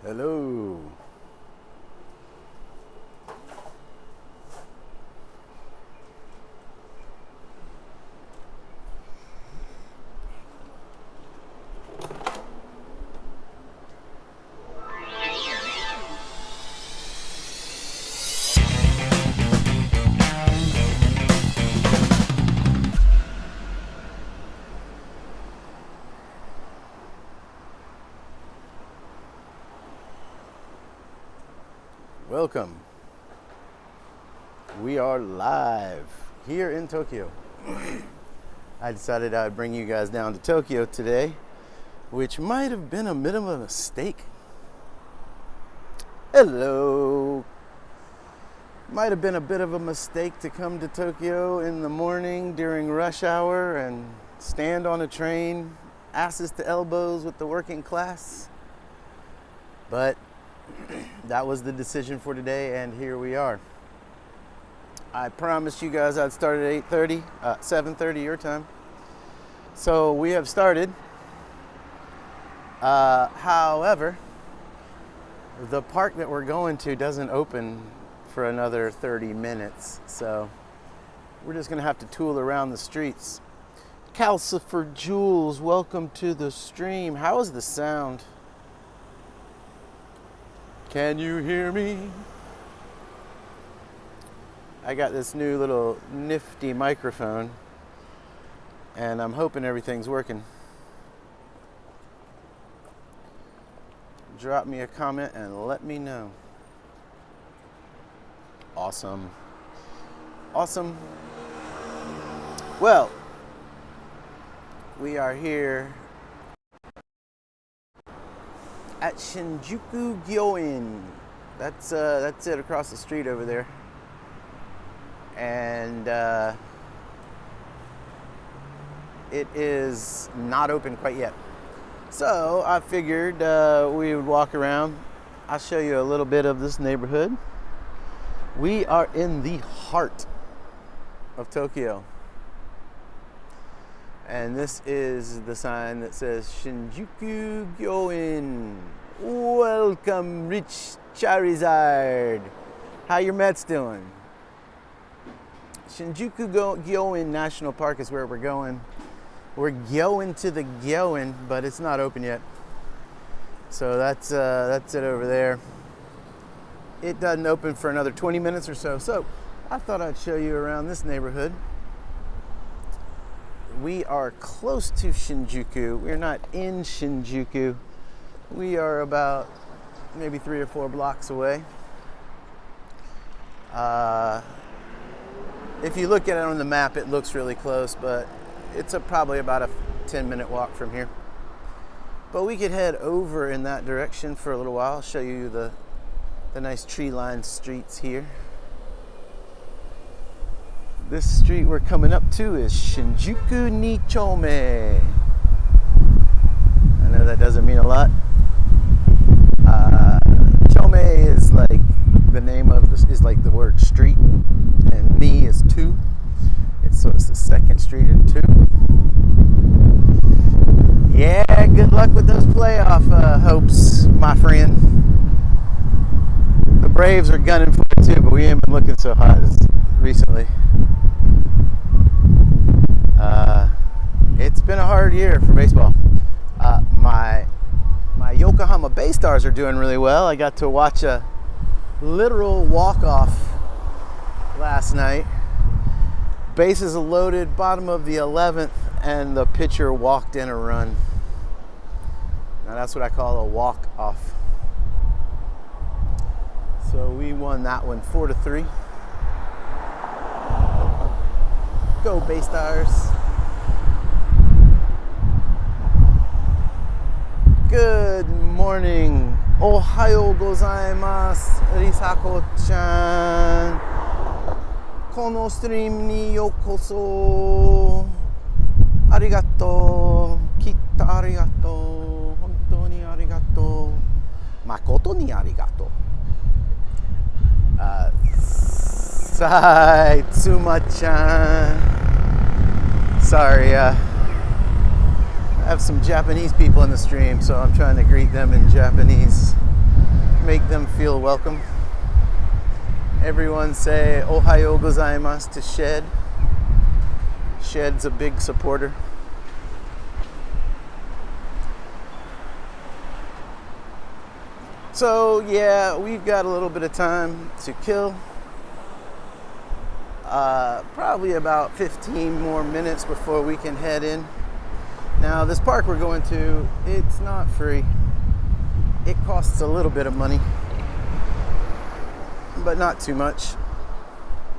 Hello. Welcome. We are live here in Tokyo. I decided I'd bring you guys down to Tokyo today, which might have been a bit of a mistake. Hello. Might have been a bit of a mistake to come to Tokyo in the morning during rush hour and stand on a train, asses to elbows with the working class. But that was the decision for today, and here we are. I promised you guys I'd start at 8:30, 7:30 your time. So we have started. However, the park that we're going to doesn't open for another 30 minutes. So we're just going to have to tool around the streets. Calcifer Jules, welcome to the stream. How is the sound? Can you hear me? I got this new little nifty microphone, and I'm hoping everything's working. Drop me a comment and let me know. Awesome. Awesome. Well, we are here at Shinjuku Gyoen. That's it across the street over there. And it is not open quite yet. So I figured we would walk around. I'll show you a little bit of this neighborhood. We are in the heart of Tokyo. And this is the sign that says Shinjuku Gyoen. Welcome, Rich Charizard. How your Mets doing? Shinjuku Gyoen National Park is where we're going. We're going to the Gyoen, but it's not open yet. So that's it over there. It doesn't open for another 20 minutes or so. So I thought I'd show you around this neighborhood. We are close to Shinjuku. We're not in Shinjuku. We are about maybe 3 or 4 blocks away. If you look at it on the map, it looks really close, but it's probably about a 10-minute walk from here. But we could head over in that direction for a little while. I'll show you the nice tree-lined streets here. This street we're coming up to is Shinjuku Nichome. I know that doesn't mean a lot. Chome is like the name of this, is like the word street, and ni is 2. So it's the second street in 2. Yeah, good luck with those playoff hopes, my friend. The Braves are gunning for it too, but we ain't been looking so hot recently. It's been a hard year for baseball. My Yokohama Bay Stars are doing really well. I got to watch a literal walk-off last night. Bases loaded, bottom of the 11th, and the pitcher walked in a run. Now that's what I call a walk-off. So we won that one 4-3. Go Bay Stars. Good morning. Ohayo gozaimasu, Risako-chan. Kono stream ni yokoso. Arigato. Kitta arigato. Hontou ni arigato. Makoto ni arigato. Saitsuma-chan. Sorry, I have some Japanese people in the stream, so I'm trying to greet them in Japanese. make them feel welcome. Everyone say "Ohayo gozaimasu" to Shed. Shed's a big supporter. So yeah, we've got a little bit of time to kill. Probably about 15 more minutes before we can head in. Now, this park we're going to, it's not free. It costs a little bit of money, but not too much.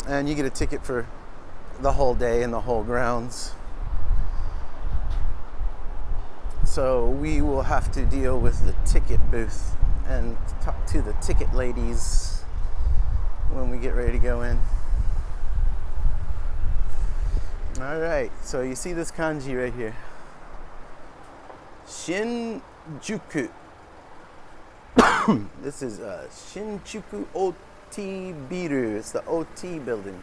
And you get a ticket for the whole day and the whole grounds. So we will have to deal with the ticket booth and talk to the ticket ladies when we get ready to go in. All right, so you see this kanji right here. Shinjuku. This is Shinjuku OT Biru. It's the OT building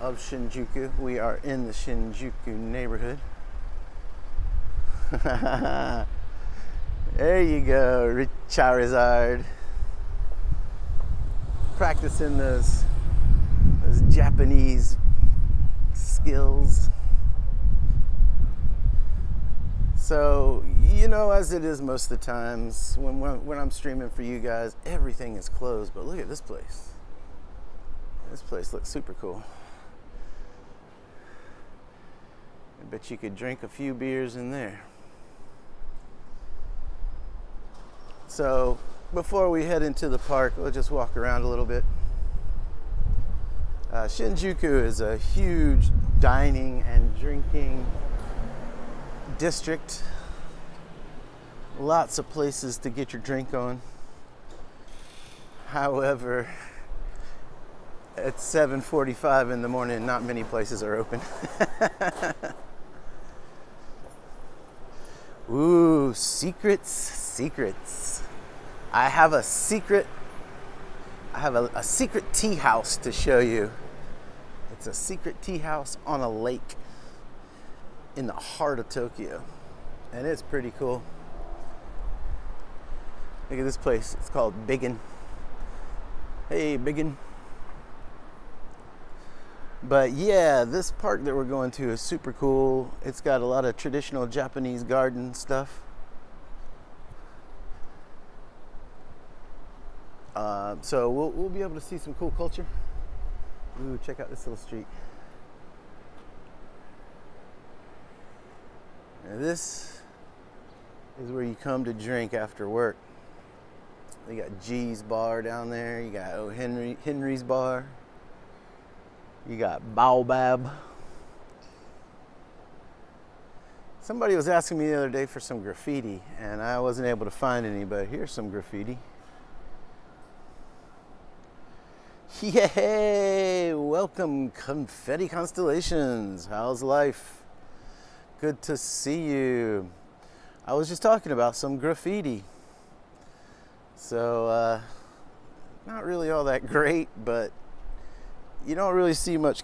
of Shinjuku. We are in the Shinjuku neighborhood. There you go, Charizard. Practicing those Japanese skills. So, you know, as it is most of the times when I'm streaming for you guys, everything is closed. But look at this place. This place looks super cool. I bet you could drink a few beers in there. So, before we head into the park, we'll just walk around a little bit. Shinjuku is a huge dining and drinking district. Lots of places to get your drink on. However, at 7:45 in the morning, not many places are open. Ooh, secrets. I have a secret tea house to show you. It's a secret tea house on a lake in the heart of Tokyo. And it's pretty cool. Look at this place. It's called Biggin. Hey, Biggin. But yeah, this park that we're going to is super cool. It's got a lot of traditional Japanese garden stuff. So we'll be able to see some cool culture. Ooh, check out this little street. Now this is where you come to drink after work. You got G's Bar down there. You got Henry's Bar. You got Baobab. Somebody was asking me the other day for some graffiti, and I wasn't able to find any, but here's some graffiti. Yay! Welcome, Confetti Constellations. How's life? Good to see you. I was just talking about some graffiti. So, not really all that great, but you don't really see much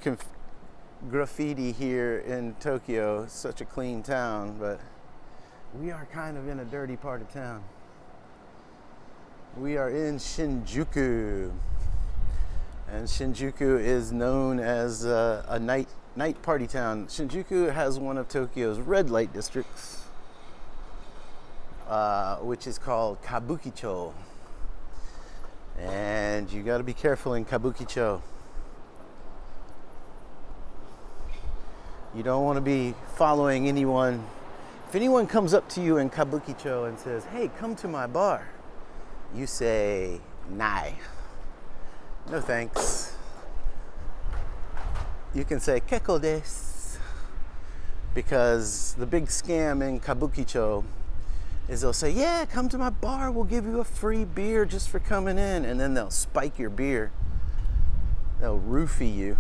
graffiti here in Tokyo. It's such a clean town, but we are kind of in a dirty part of town. We are in Shinjuku. And Shinjuku is known as a night party town. Shinjuku has one of Tokyo's red light districts, which is called Kabukicho. And you got to be careful in Kabukicho. You don't want to be following anyone. If anyone comes up to you in Kabukicho and says, "Hey, come to my bar," you say, "Nai. No thanks." You can say "Keko desu," because the big scam in Kabukicho is they'll say, "Yeah, come to my bar, we'll give you a free beer just for coming in," and then they'll spike your beer. They'll roofie you.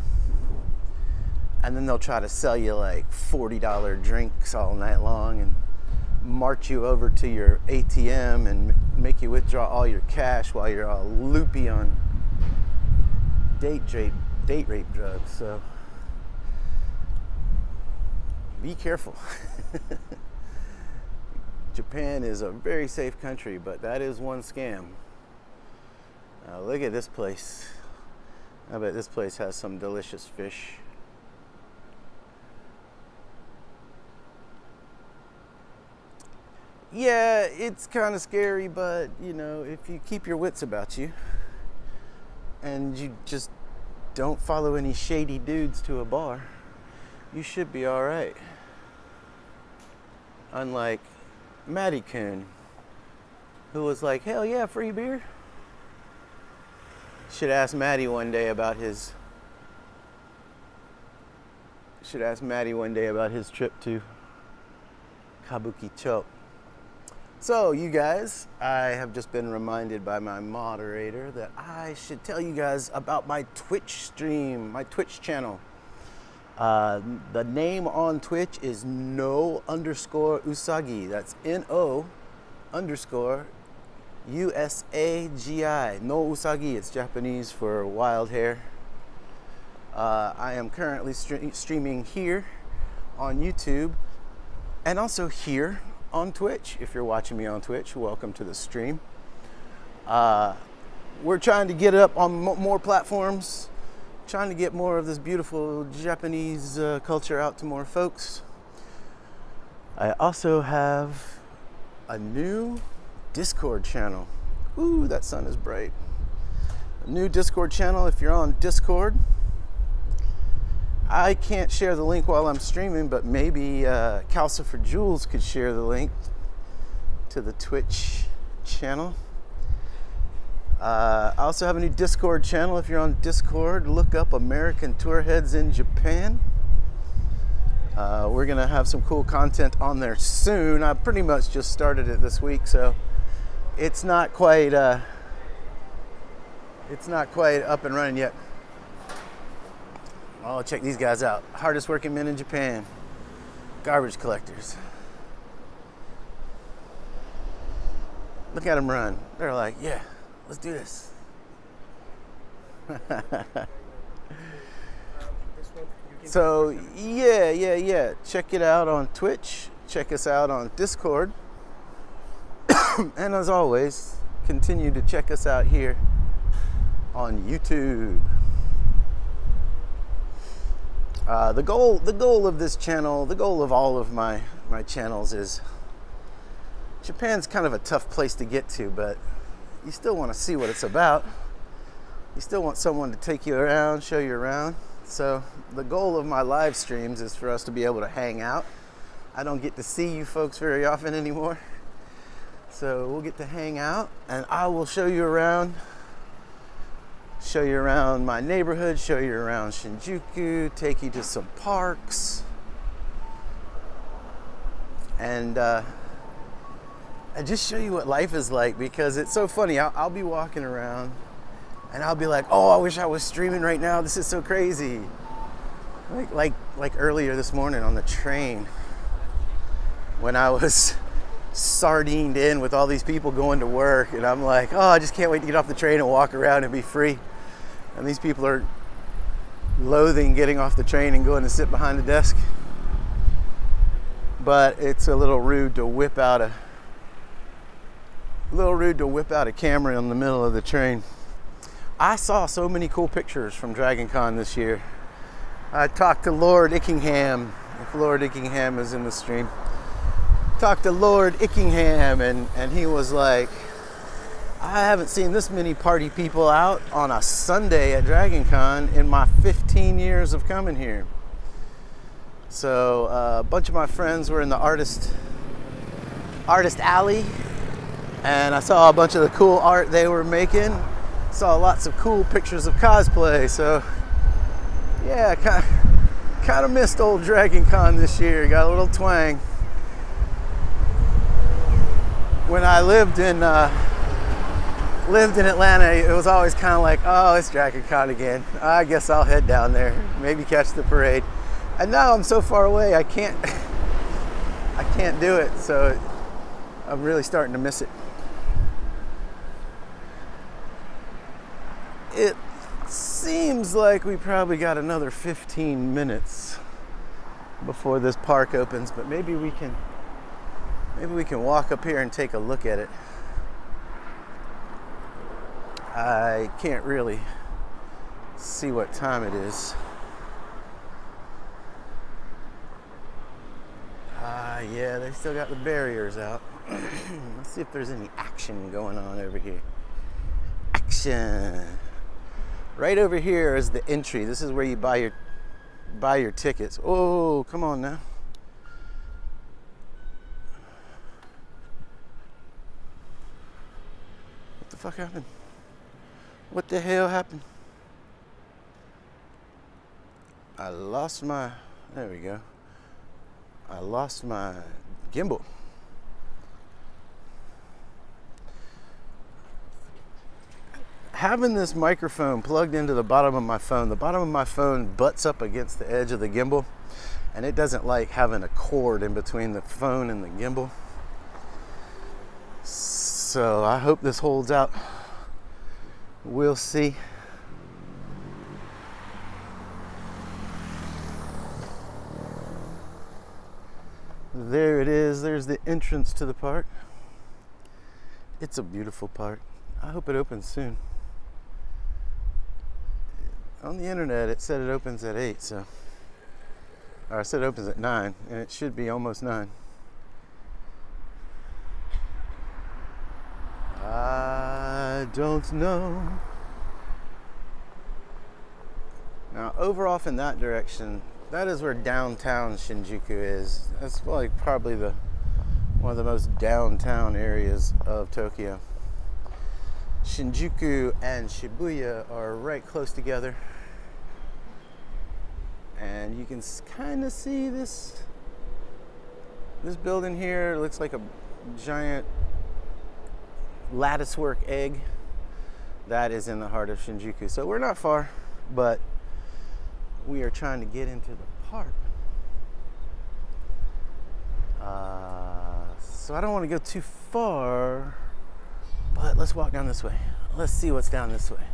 And then they'll try to sell you like $40 drinks all night long and march you over to your ATM and make you withdraw all your cash while you're all loopy on date rape drugs. So be careful. Japan is a very safe country, but that is one scam. Look at this place. I bet this place has some delicious fish. Yeah, it's kind of scary, but you know, if you keep your wits about you and you just don't follow any shady dudes to a bar, you should be all right. Unlike Matty Coon, who was like, hell yeah, free beer. Should ask Matty one day about his trip to Kabukicho. So, you guys, I have just been reminded by my moderator that I should tell you guys about my Twitch stream, my Twitch channel. The name on Twitch is no_usagi. That's no_USAGI. No usagi. It's Japanese for wild hair. I am currently streaming here on YouTube and also here on Twitch. If you're watching me on Twitch, welcome to the stream. We're trying to get it up on more platforms, trying to get more of this beautiful Japanese culture out to more folks. I also have a new Discord channel. Ooh, that sun is bright. A new Discord channel. If you're on Discord, I can't share the link while I'm streaming, but maybe Calcifer Jules could share the link to the Twitch channel. I also have a new Discord channel. If you're on Discord, look up American Tourheads in Japan. We're gonna have some cool content on there soon. I pretty much just started it this week, so it's not quite up and running yet. Oh, check these guys out. Hardest working men in Japan. Garbage collectors. Look at them run. They're like, yeah, let's do this. So, yeah. Check it out on Twitch. Check us out on Discord. And as always, continue to check us out here on YouTube. The goal of this channel, the goal of all of my channels is, Japan's kind of a tough place to get to, but you still want to see what it's about. You still want someone to take you around, show you around. So the goal of my live streams is for us to be able to hang out. I don't get to see you folks very often anymore. So we'll get to hang out, and I will show you around my neighborhood, show you around Shinjuku, take you to some parks, and just show you what life is like, because it's so funny. I'll be walking around and I'll be like, oh, I wish I was streaming right now. This is so crazy. Like earlier this morning on the train, when I was sardined in with all these people going to work, and I'm like, oh, I just can't wait to get off the train and walk around and be free. And these people are loathing getting off the train and going to sit behind the desk. But it's a little rude to whip out a camera in the middle of the train. I saw so many cool pictures from Dragon Con this year. I talked to Lord Ickingham, if Lord Ickingham is in the stream. Talked to Lord Ickingham, and he was like, I haven't seen this many party people out on a Sunday at Dragon Con in my 15 years of coming here. So a bunch of my friends were in the artist alley, and I saw a bunch of the cool art they were making. Saw lots of cool pictures of cosplay. So yeah, kind of missed old Dragon Con this year. Got a little twang. When I lived in Atlanta, it was always kind of like, oh, it's Dragon Con again. I guess I'll head down there, maybe catch the parade. And now I'm so far away, I can't do it. So I'm really starting to miss it. It seems like we probably got another 15 minutes before this park opens, but maybe we can walk up here and take a look at it. I can't really see what time it is. Yeah, they still got the barriers out. Let's see if there's any action going on over here. Action. Right over here is the entry. This is where you buy your tickets. Oh, come on now. What the fuck happened? What the hell happened? I lost my, there we go. I lost my gimbal. Having this microphone plugged into the bottom of my phone butts up against the edge of the gimbal, and it doesn't like having a cord in between the phone and the gimbal. So I hope this holds out. We'll see. There it is. There's the entrance to the park. It's a beautiful park. I hope it opens soon. On the internet, it said it opens at 8, so. Or I said it opens at 9, and it should be almost 9. I don't know. Now, over off in that direction, that is where downtown Shinjuku is. That's like probably one of the most downtown areas of Tokyo. Shinjuku and Shibuya are right close together. And you can kind of see this building here. It looks like a giant latticework egg. That is in the heart of Shinjuku. So we're not far, but we are trying to get into the park. So I don't want to go too far, but let's walk down this way. Let's see what's down this way.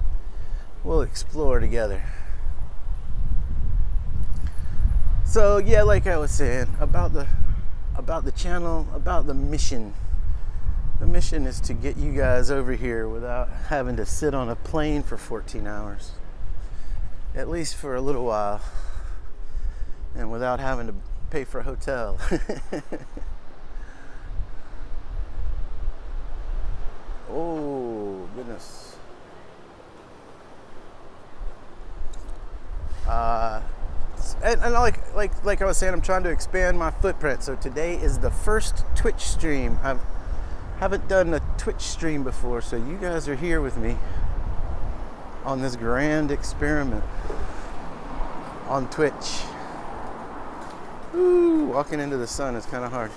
We'll explore together. So yeah, like I was saying, about the channel, about the mission. The mission is to get you guys over here without having to sit on a plane for 14 hours. At least for a little while. And without having to pay for a hotel. Oh, goodness. And like I was saying, I'm trying to expand my footprint. So today is the first Twitch stream. I haven't done a Twitch stream before, so you guys are here with me on this grand experiment on Twitch. Ooh, walking into the sun is kind of hard.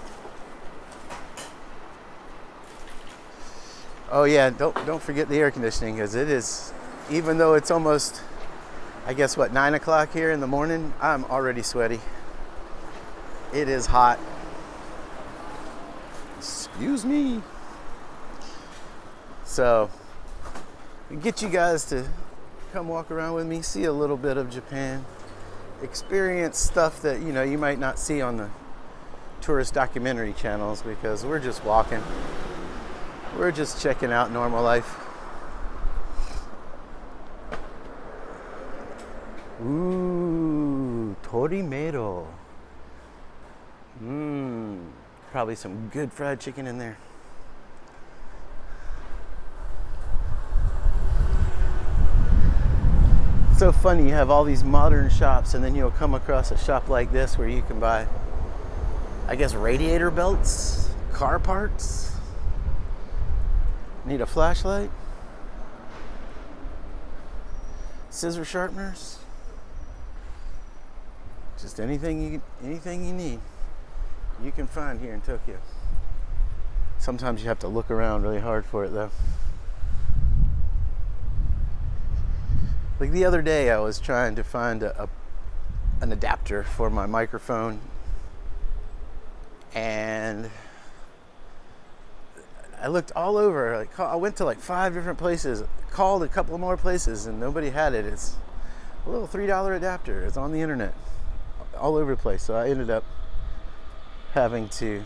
Oh yeah, don't forget the air conditioning, because it is, even though it's almost, I guess 9 o'clock here in the morning, I'm already sweaty. It is hot. Excuse me. So, get you guys to come walk around with me, see a little bit of Japan, experience stuff that you might not see on the tourist documentary channels, because we're just walking. We're just checking out normal life. Ooh, Torimero. Probably some good fried chicken in there. It's so funny, you have all these modern shops, and then you'll come across a shop like this where you can buy, I guess, radiator belts, car parts. Need a flashlight? Scissor sharpeners? Just anything you need, you can find here in Tokyo. Sometimes you have to look around really hard for it though. Like the other day I was trying to find an adapter for my microphone, and I looked all over. I went to 5 different places, called a couple more places, and nobody had it. It's a little $3 adapter. It's on the internet, all over the place. So I ended up having to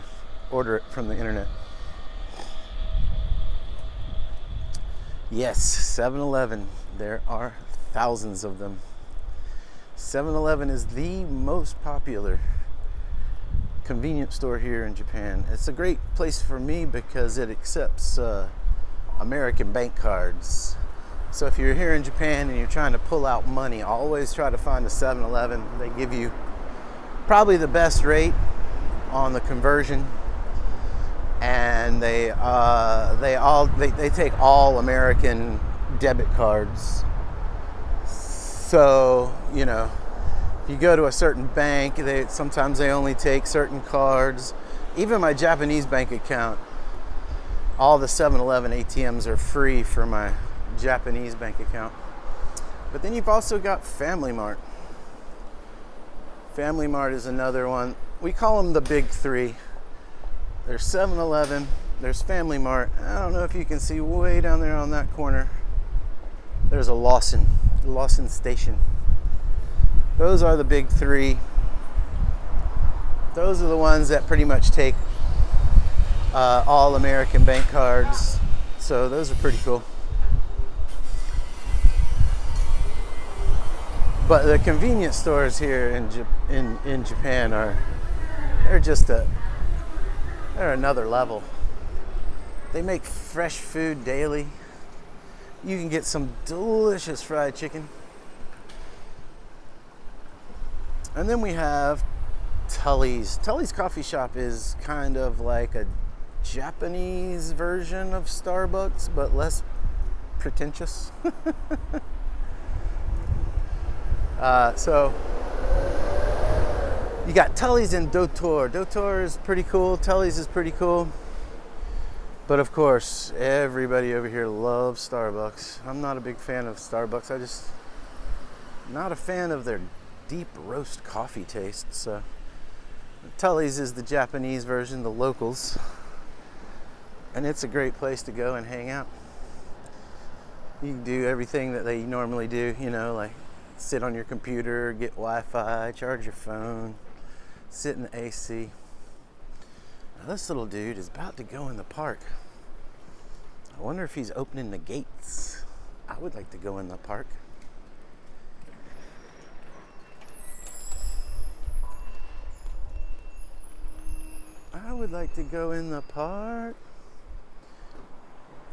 order it from the internet. Yes, 7-Eleven. There are thousands of them. 7-Eleven is the most popular convenience store here in Japan. It's a great place for me because it accepts American bank cards. So if you're here in Japan and you're trying to pull out money, always try to find a 7-Eleven. They give you probably the best rate on the conversion, and they take all American debit cards. So if you go to a certain bank, sometimes they only take certain cards. Even my Japanese bank account, all the 7-Eleven ATMs are free for my Japanese bank account. But then you've also got Family Mart. Family Mart is another one. We call them the big three. There's 7-Eleven, there's Family Mart. I don't know if you can see way down there on that corner. There's a Lawson station. Those are the big three. Those are the ones that pretty much take all American bank cards. So those are pretty cool. But the convenience stores here in Japan they're another level. They make fresh food daily. You can get some delicious fried chicken. And then we have Tully's. Tully's coffee shop is kind of like a Japanese version of Starbucks, but less pretentious. So you got Tully's and Dotor. Dotor is pretty cool. Tully's is pretty cool. But of course, everybody over here loves Starbucks. I'm not a big fan of Starbucks. Not a fan of their deep roast coffee taste. So Tully's is the Japanese version, the locals. And it's a great place to go and hang out. You can do everything that they normally do, like sit on your computer, get Wi-Fi, charge your phone, sit in the AC. Now this little dude is about to go in the park. I wonder if he's opening the gates. I would like to go in the park. I would like to go in the park.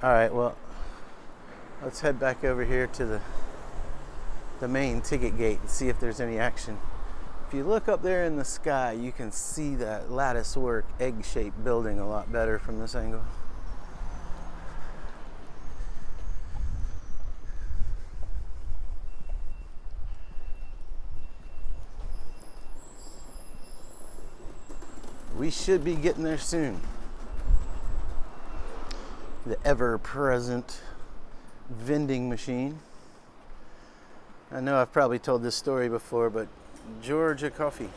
All right, well, let's head back over here to the main ticket gate and see if there's any action. If you look up there in the sky, you can see that lattice work egg-shaped building a lot better from this angle. We should be getting there soon. The ever-present vending machine. I know I've probably told this story before, but Georgia coffee.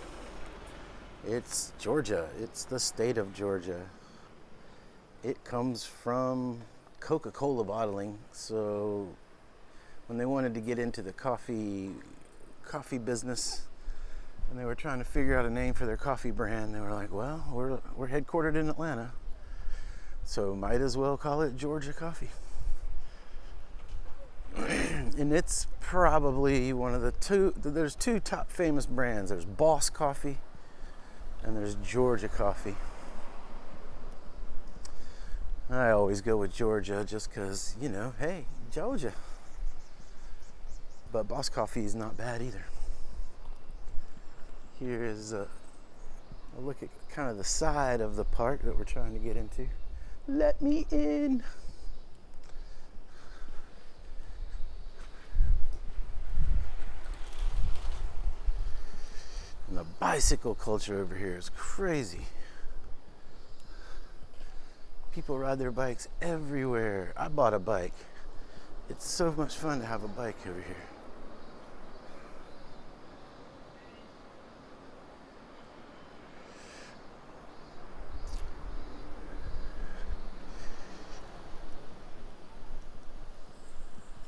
It's Georgia. It's the state of Georgia. It comes from Coca-Cola bottling. So when they wanted to get into the coffee business and they were trying to figure out a name for their coffee brand, they were like, well, we're headquartered in Atlanta, so might as well call it Georgia coffee. And it's probably one of there's two top famous brands. There's Boss Coffee and there's Georgia Coffee. I always go with Georgia just because, hey, Georgia. But Boss Coffee is not bad either. Here is a look at kind of the side of the park that we're trying to get into. Let me in. And the bicycle culture over here is crazy. People ride their bikes everywhere. I bought a bike. It's so much fun to have a bike over here.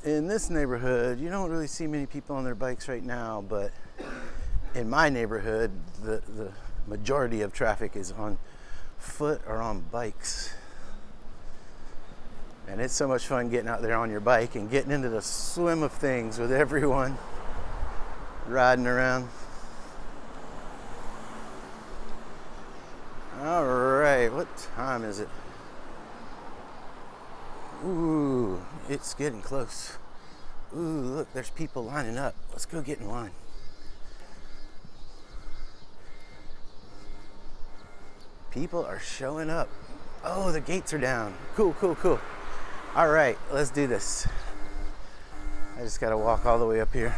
In this neighborhood, you don't really see many people on their bikes right now, but in my neighborhood, the majority of traffic is on foot or on bikes. And it's so much fun getting out there on your bike and getting into the swim of things with everyone riding around. All right, what time is it? Ooh, it's getting close. Ooh, look, there's people lining up. Let's go get in line. People are showing up. Oh, the gates are down. Cool, cool, cool. All right, let's do this. I just gotta walk all the way up here.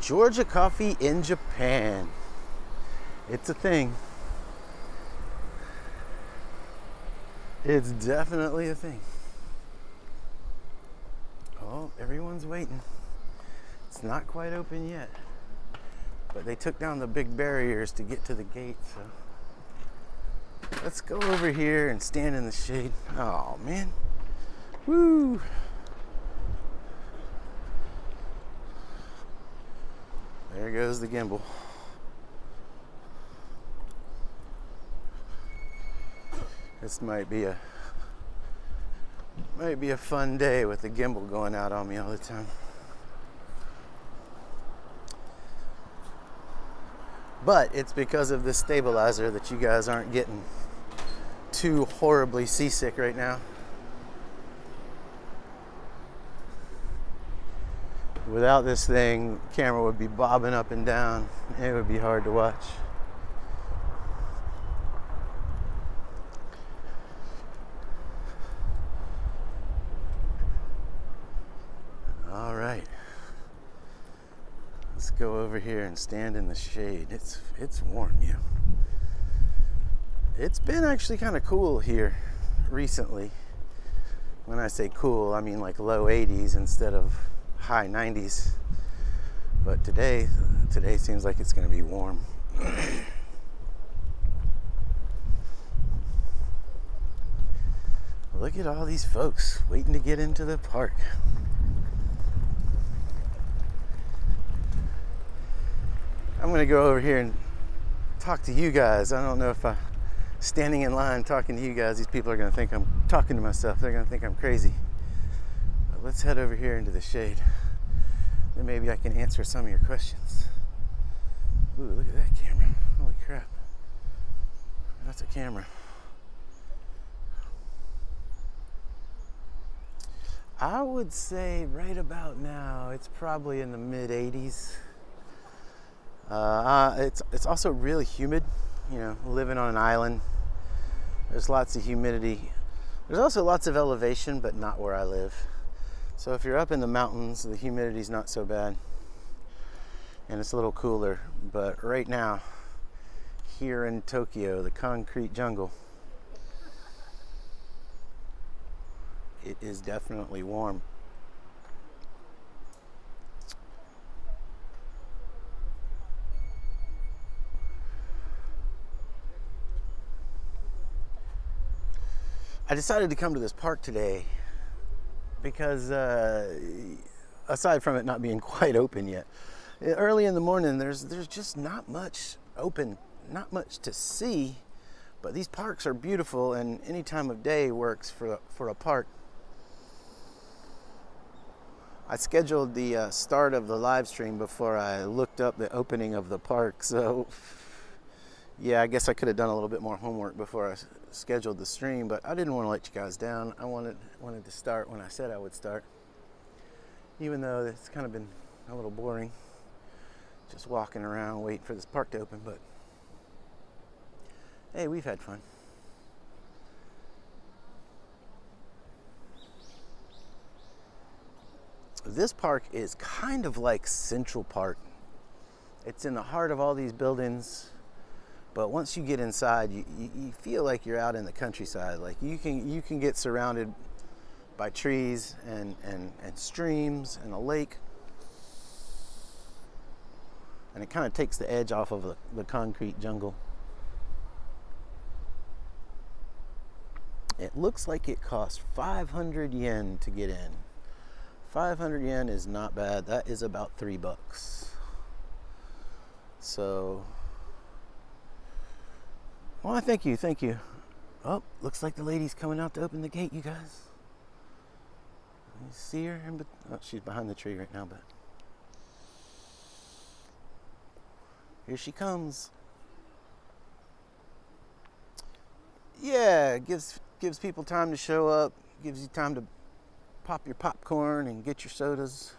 Georgia coffee in Japan. It's a thing. It's definitely a thing. Oh, everyone's waiting. It's not quite open yet, but they took down the big barriers to get to the gate, so let's go over here and stand in the shade. Oh man, woo! There goes the gimbal. This might be a fun day with the gimbal going out on me all the time. But it's because of this stabilizer that you guys aren't getting too horribly seasick right now. Without this thing, the camera would be bobbing up and down. It would be hard to watch. All right. Let's go over here and stand in the shade. It's warm, yeah. It's been actually kind of cool here recently. When I say cool, I mean like low 80s instead of high 90s. But today seems like it's going to be warm. Look at all these folks waiting to get into the park. I'm going to go over here and talk to you guys. I don't know if I'm standing in line talking to you guys, these people are going to think I'm talking to myself. They're going to think I'm crazy. But let's head over here into the shade. Then maybe I can answer some of your questions. Ooh, look at that camera. Holy crap. That's a camera. I would say right about now, it's probably in the mid 80s. It's also really humid, you know, living on an island. There's lots of humidity. There's also lots of elevation, but not where I live. So if you're up in the mountains, the humidity's not so bad. And it's a little cooler. But right now, here in Tokyo, the concrete jungle, it is definitely warm. I decided to come to this park today because aside from it not being quite open yet, early in the morning there's just not much open, not much to see, but these parks are beautiful and any time of day works for a park. I scheduled the start of the live stream before I looked up the opening of the park, so yeah, I guess I could have done a little bit more homework before I scheduled the stream, but I didn't want to let you guys down. I wanted to start when I said I would start, even though it's kind of been a little boring just walking around waiting for this park to open, but hey, we've had fun. This park is kind of like Central Park. It's in the heart of all these buildings. But once you get inside, you feel like you're out in the countryside. Like you can get surrounded by trees and streams and a lake. And it kind of takes the edge off of the concrete jungle. It looks like it costs 500 yen to get in. 500 yen is not bad. That is about $3. So, well, thank you. Oh, looks like the lady's coming out to open the gate, you guys. You see her? Oh, she's behind the tree right now, but here she comes. Yeah, it gives people time to show up, gives you time to pop your popcorn and get your sodas.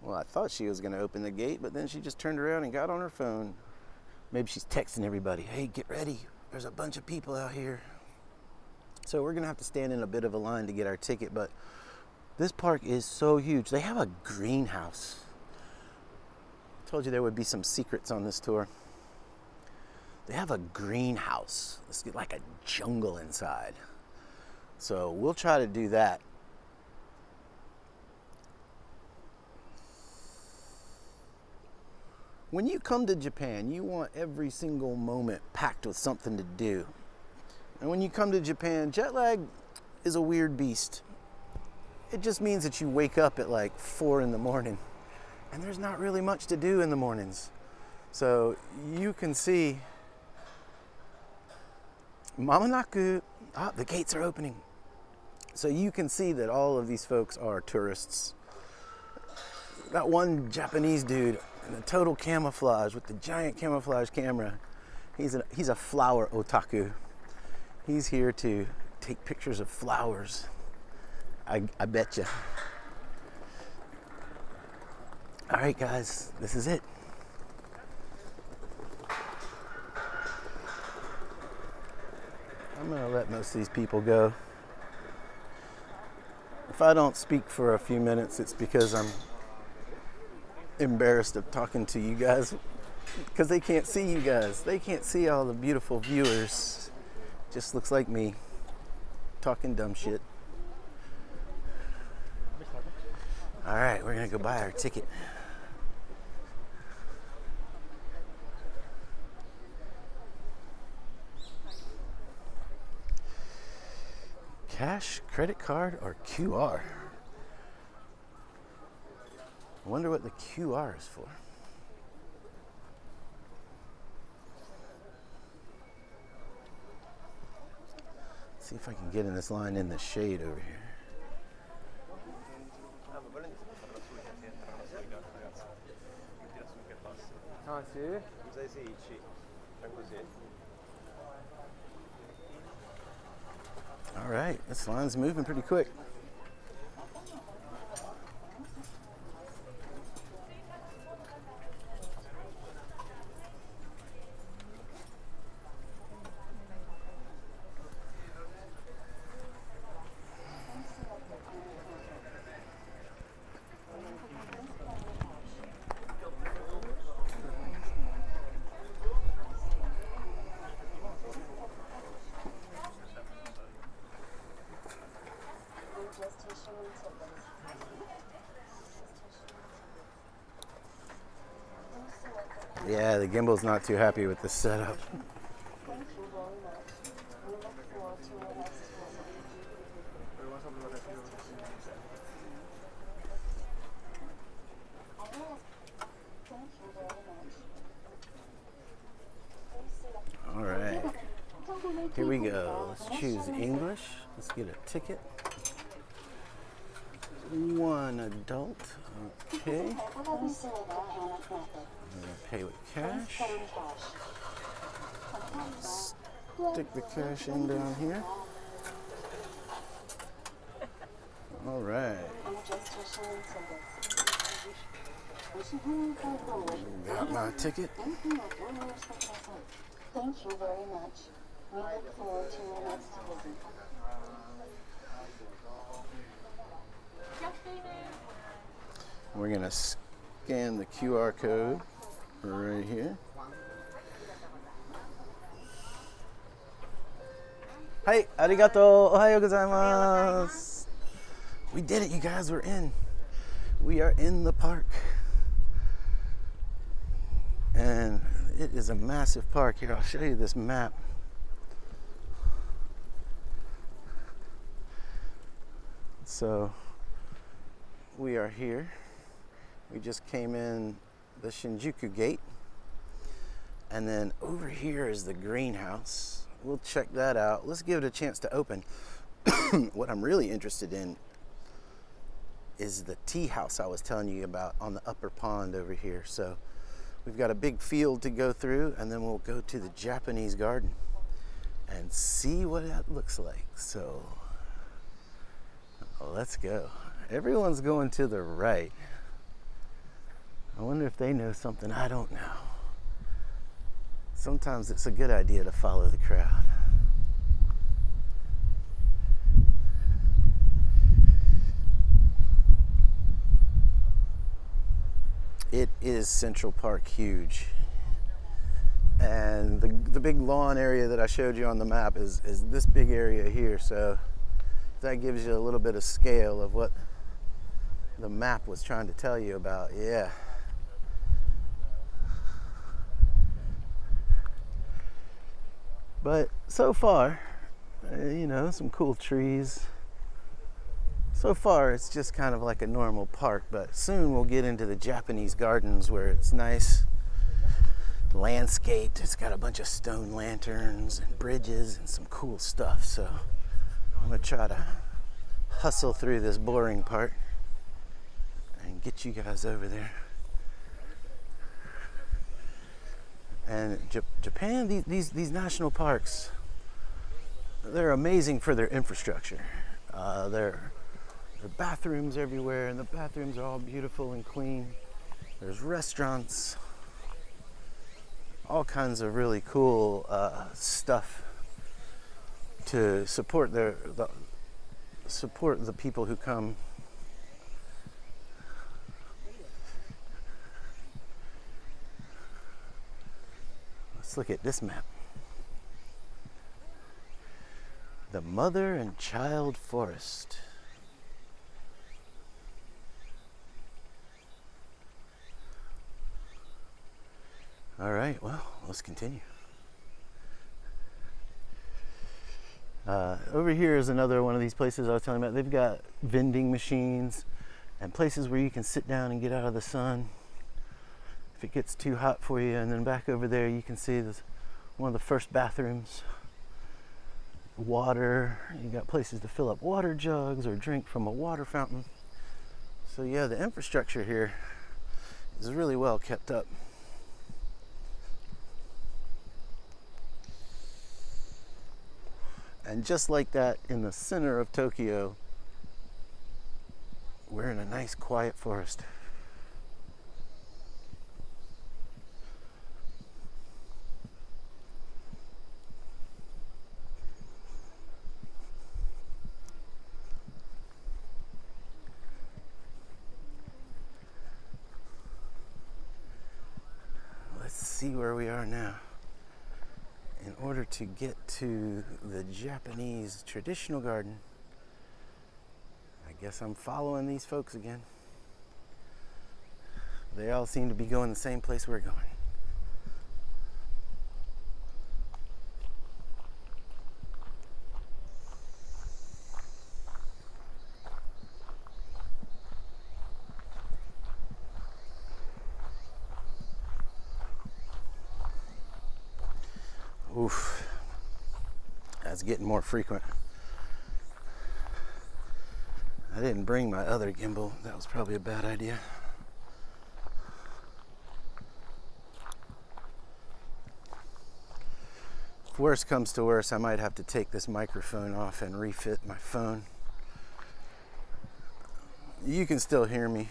Well, I thought she was going to open the gate, but then she just turned around and got on her phone. Maybe she's texting everybody, hey, get ready. There's a bunch of people out here. So we're going to have to stand in a bit of a line to get our ticket, but this park is so huge. They have a greenhouse. I told you there would be some secrets on this tour. They have a greenhouse. It's like a jungle inside. So we'll try to do that. When you come to Japan, you want every single moment packed with something to do. And when you come to Japan, jet lag is a weird beast. It just means that you wake up at like 4 in the morning and there's not really much to do in the mornings. So you can see Mamaнаku, the gates are opening. So you can see that all of these folks are tourists. Got one Japanese dude in a total camouflage with the giant camouflage camera. He's a flower otaku. He's here to take pictures of flowers. I bet you. All right, guys, this is it. I'm gonna let most of these people go. If I don't speak for a few minutes, it's because I'm embarrassed of talking to you guys because they can't see you guys. They can't see all the beautiful viewers. Just looks like me talking dumb shit. All right, we're gonna go buy our ticket. Cash, credit card, or QR? I wonder what the QR is for. Let's see if I can get in this line in the shade over here. All right, this line's moving pretty quick. Yeah, the gimbal's not too happy with this setup. All right, here we go. Let's choose English. Let's get a ticket. One adult. Okay. I'm gonna pay with cash. Stick the cash in down here. All right. Got my ticket. Thank you very much. We look forward to your next visit. We're gonna scan the QR code right here. Hi, arigato, ohayo gozaimasu. We did it, you guys, we're in. We are in the park. It is a massive park. Here, I'll show you this map. So we are here. We just came in the Shinjuku gate. And then over here is the greenhouse. We'll check that out. Let's give it a chance to open. What I'm really interested in is the tea house I was telling you about on the upper pond over here. So we've got a big field to go through, and then we'll go to the Japanese garden and see what that looks like. So let's go. Everyone's going to the right. I wonder if they know something I don't know. Sometimes it's a good idea to follow the crowd. It is Central Park huge. And the big lawn area that I showed you on the map is this big area here. So that gives you a little bit of scale of what the map was trying to tell you about. Yeah. But so far, some cool trees. So far, it's just kind of like a normal park, but soon we'll get into the Japanese gardens where it's nice, landscaped. It's got a bunch of stone lanterns and bridges and some cool stuff. So I'm gonna try to hustle through this boring part and get you guys over there. And Japan, these national parks, they're amazing for their infrastructure. There are bathrooms everywhere, and the bathrooms are all beautiful and clean. There's restaurants, all kinds of really cool stuff to support the people who come. Let's look at this map. The Mother and Child Forest. All right, well, let's continue. Over here is another one of these places I was telling you about. They've got vending machines and places where you can sit down and get out of the sun if it gets too hot for you. And then back over there you can see this, one of the first bathrooms. Water, you got places to fill up water jugs or drink from a water fountain. So yeah, the infrastructure here is really well kept up. And just like that, in the center of Tokyo, we're in a nice quiet forest. Let's see where we are now. In order to get to the Japanese traditional garden, I guess I'm following these folks again. They all seem to be going the same place we're going. Oof, that's getting more frequent. I didn't bring my other gimbal. That was probably a bad idea. If worse comes to worse, I might have to take this microphone off and refit my phone. You can still hear me.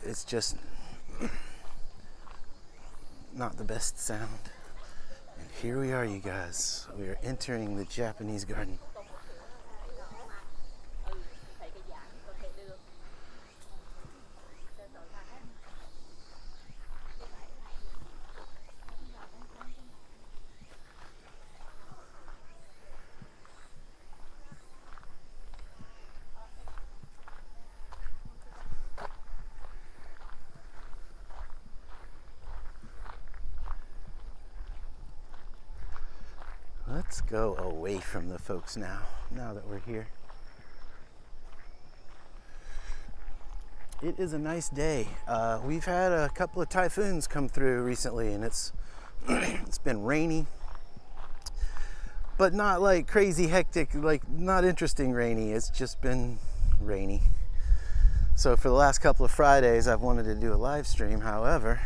It's just not the best sound. And here we are, you guys. We are entering the Japanese garden. Let's go away from the folks now that we're here. It is a nice day. We've had a couple of typhoons come through recently, and it's been rainy, but not like crazy hectic, like not interesting rainy. It's just been rainy. So for the last couple of Fridays, I've wanted to do a live stream. However,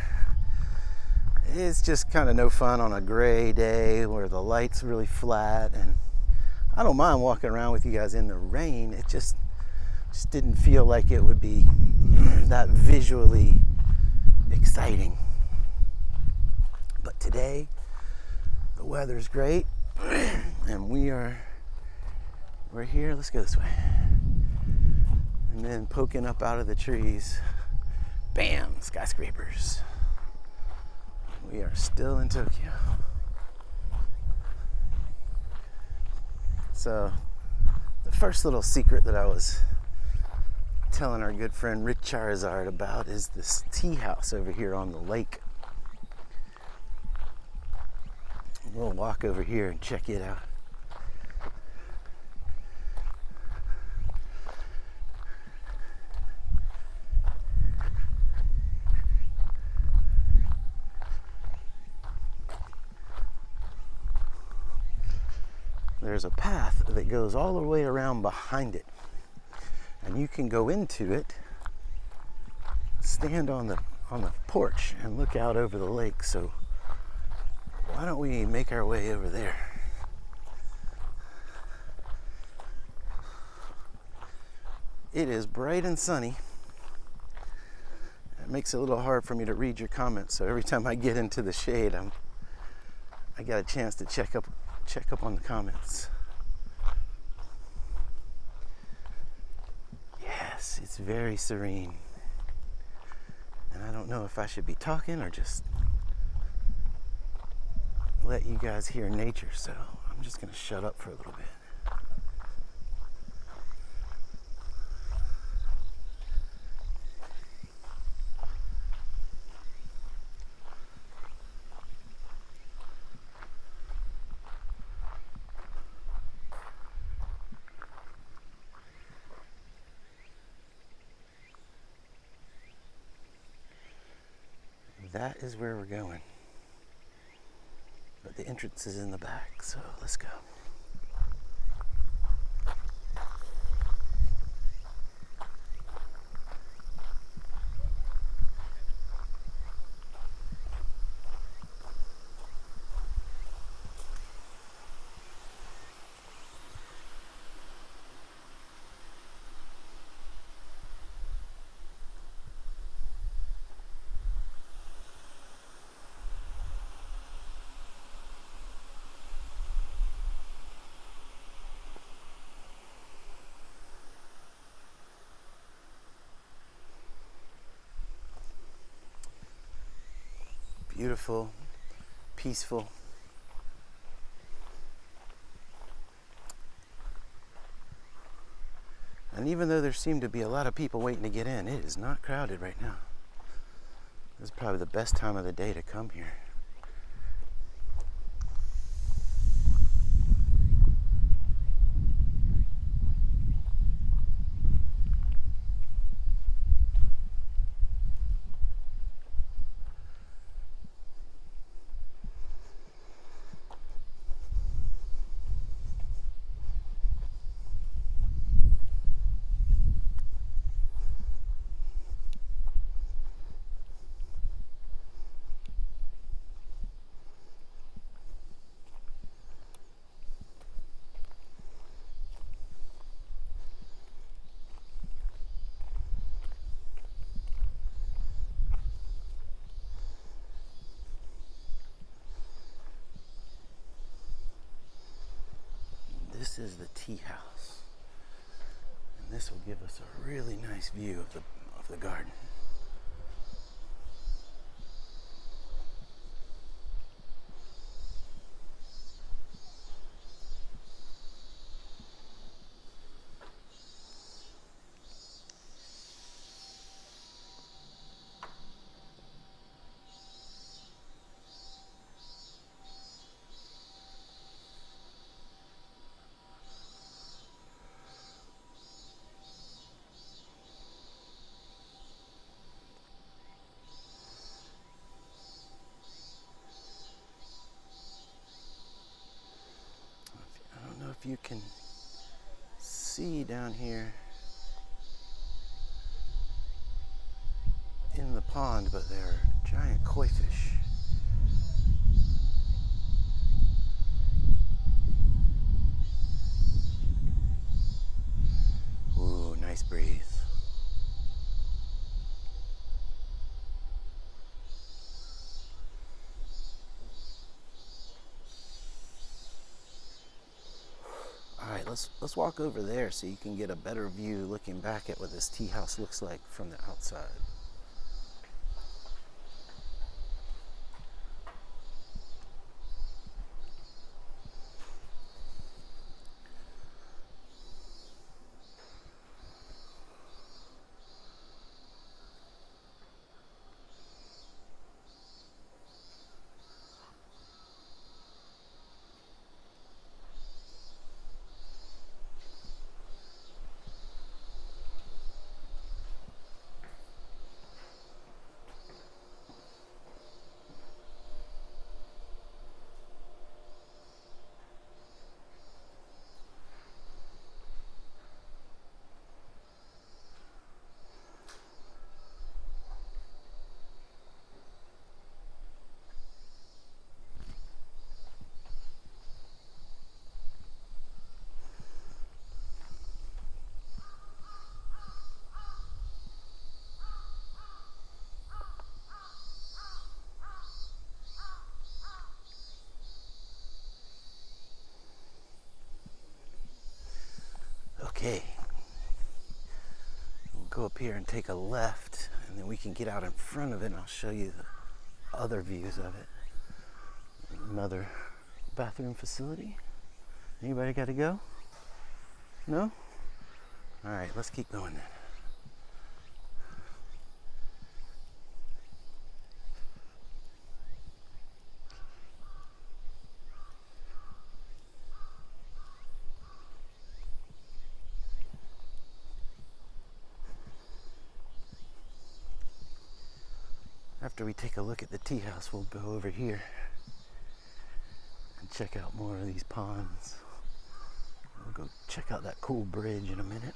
it's just kind of no fun on a gray day where the light's really flat, and I don't mind walking around with you guys in the rain. It just didn't feel like it would be that visually exciting. But today, the weather's great, and we're here. Let's go this way. And then poking up out of the trees, bam, skyscrapers. We are still in Tokyo. So, the first little secret that I was telling our good friend Rick Charizard about is this tea house over here on the lake. We'll walk over here and check it out. There's a path that goes all the way around behind it, and you can go into it, stand on the porch and look out over the lake. So why don't we make our way over there? It is bright and sunny. It makes it a little hard for me to read your comments, so every time I get into the shade, I got a chance to check up on the comments. Yes, it's very serene. And I don't know if I should be talking or just let you guys hear nature, so I'm just going to shut up for a little bit. That is where we're going. But the entrance is in the back, so let's go. Beautiful, peaceful. And even though there seem to be a lot of people waiting to get in, it is not crowded right now. This is probably the best time of the day to come here. This is the tea house, and this will give us a really nice view of the garden. if you can see down here in the pond, but they're giant koi fish. Ooh, nice breeze. All right, let's walk over there so you can get a better view looking back at what this tea house looks like from the outside. Okay, we'll go up here and take a left, and then we can get out in front of it and I'll show you the other views of it. Another bathroom facility. Anybody got to go? No? All right, let's keep going then. After we take a look at the tea house, we'll go over here and check out more of these ponds. We'll go check out that cool bridge in a minute.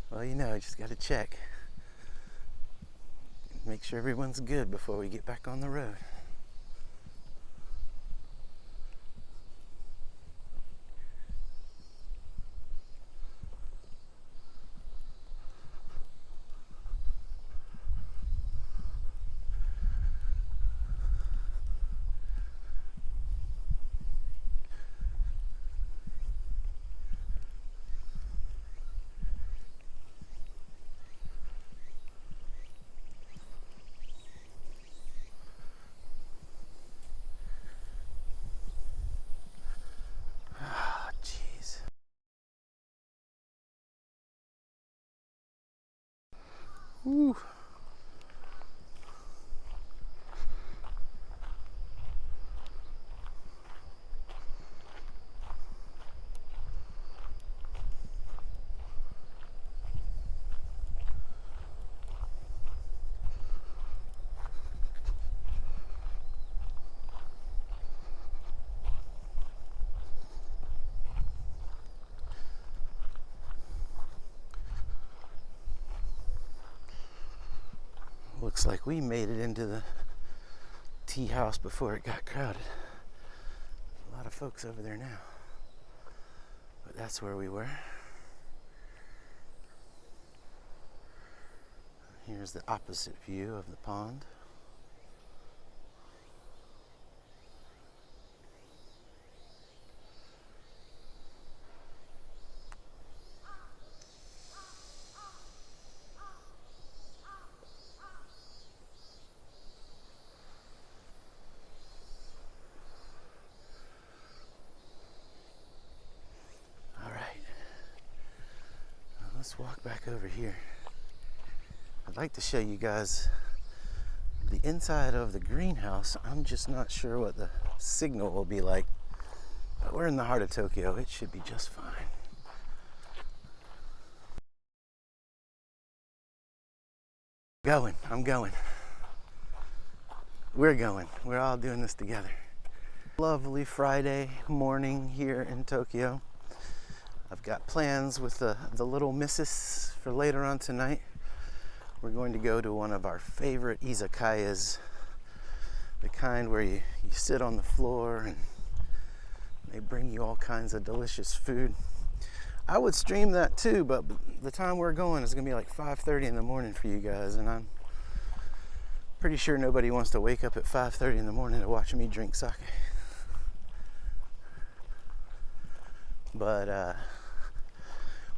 Well, you know, I just got to check. Make sure everyone's good before we get back on the road. Woo. Looks like we made it into the tea house before it got crowded. A lot of folks over there now. But that's where we were. Here's the opposite view of the pond. Let's walk back over here. I'd like to show you guys the inside of the greenhouse. I'm just not sure what the signal will be like, but we're in the heart of Tokyo. It should be just fine. I'm going. We're going. We're all doing this together. Lovely Friday morning here in Tokyo. I've got plans with the little missus for later on tonight. We're going to go to one of our favorite izakayas, the kind where you sit on the floor and they bring you all kinds of delicious food. I would stream that too, but the time we're going is going to be like 5:30 in the morning for you guys, and I'm pretty sure nobody wants to wake up at 5:30 in the morning to watch me drink sake. But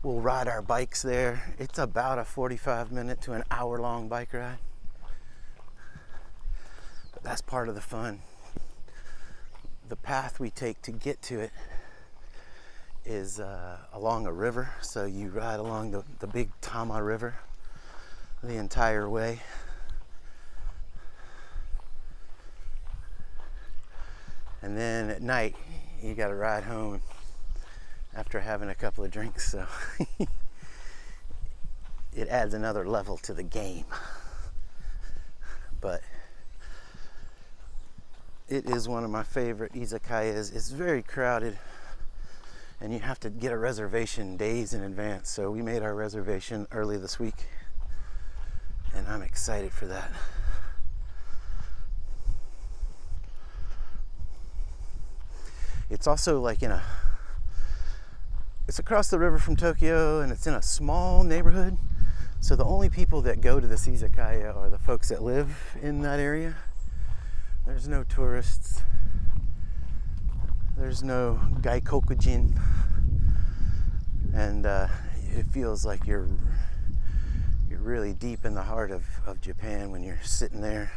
we'll ride our bikes there. It's about a 45-minute to an hour-long bike ride. But that's part of the fun. The path we take to get to it is along a river. So you ride along the big Tama River the entire way. And then at night, you got to ride home after having a couple of drinks. So it adds another level to the game. But it is one of my favorite izakayas. It's very crowded, and you have to get a reservation days in advance. So we made our reservation early this week, and I'm excited for that. It's also like it's across the river from Tokyo, and it's in a small neighborhood. So the only people that go to this izakaya are the folks that live in that area. There's no tourists. There's no gaikokujin. And it feels like you're really deep in the heart of Japan when you're sitting there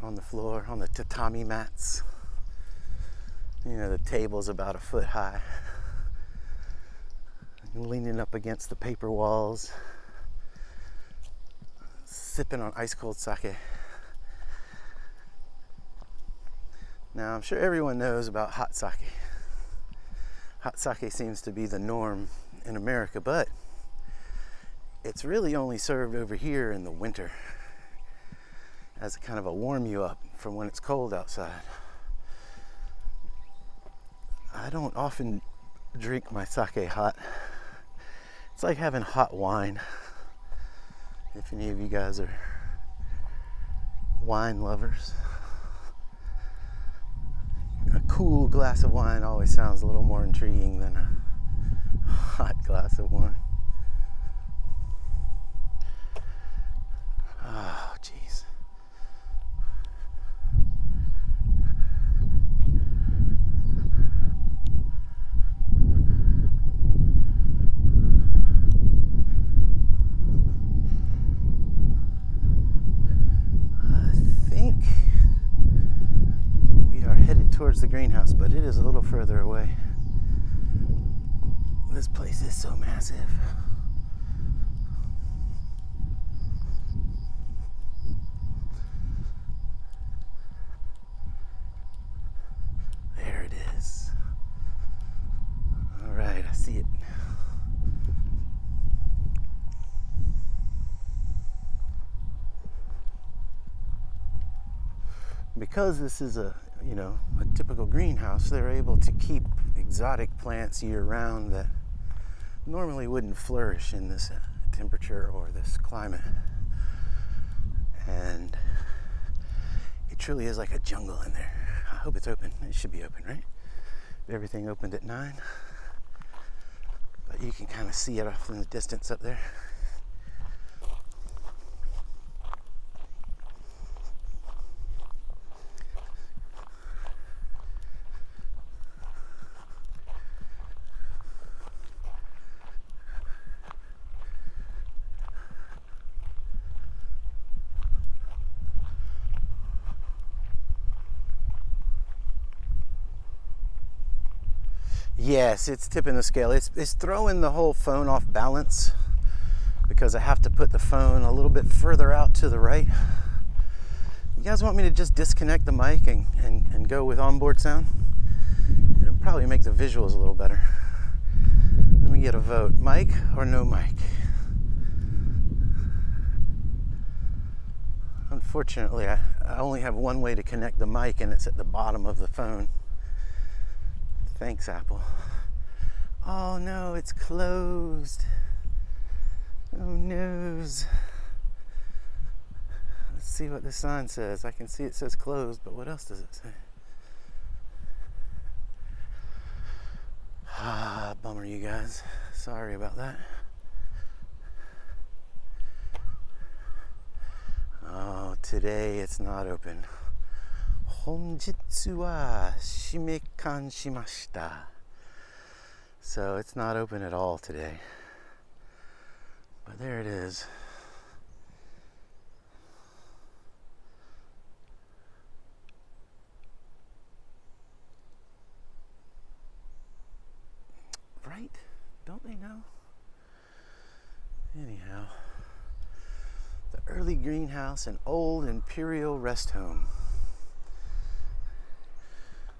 on the floor, on the tatami mats. You know, the table's about a foot high. Leaning up against the paper walls, sipping on ice cold sake. Now, I'm sure everyone knows about hot sake. Hot sake seems to be the norm in America, but it's really only served over here in the winter as a kind of a warm you up from when it's cold outside. I don't often drink my sake hot. It's like having hot wine. If any of you guys are wine lovers. A cool glass of wine always sounds a little more intriguing than a hot glass of wine. Oh, jeez. Towards the greenhouse, but it is a little further away. This place is so massive. There it is. All right, I see it. Because this is a typical greenhouse, they're able to keep exotic plants year-round that normally wouldn't flourish in this temperature or this climate. And it truly is like a jungle in there. I hope it's open. It should be open, right? Everything opened at 9. But you can kind of see it off in the distance up there. Yes, it's tipping the scale. It's throwing the whole phone off balance. because I have to put the phone a little bit further out to the right. You guys want me to just disconnect the mic and go with onboard sound? It'll probably make the visuals a little better. Let me get a vote. Mic or no mic? Unfortunately, I only have one way to connect the mic, and it's at the bottom of the phone. Thanks, Apple. Oh no, it's closed. Oh noes. Let's see what the sign says. I can see it says closed, but what else does it say? Ah, bummer, you guys. Sorry about that. Oh, today it's not open. Honjitsu wa shimekan shimashita. So it's not open at all today. But there it is. Right? Don't they know? Anyhow. The early greenhouse and old imperial rest home.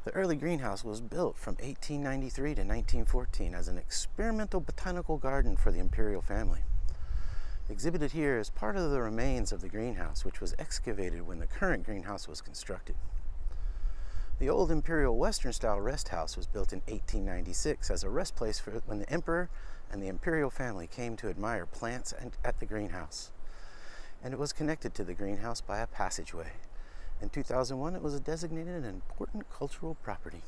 The early greenhouse was built from 1893 to 1914 as an experimental botanical garden for the imperial family. Exhibited here is part of the remains of the greenhouse, which was excavated when the current greenhouse was constructed. The old imperial western-style rest house was built in 1896 as a rest place for when the emperor and the imperial family came to admire plants at the greenhouse. And it was connected to the greenhouse by a passageway. In 2001, it was designated an important cultural property.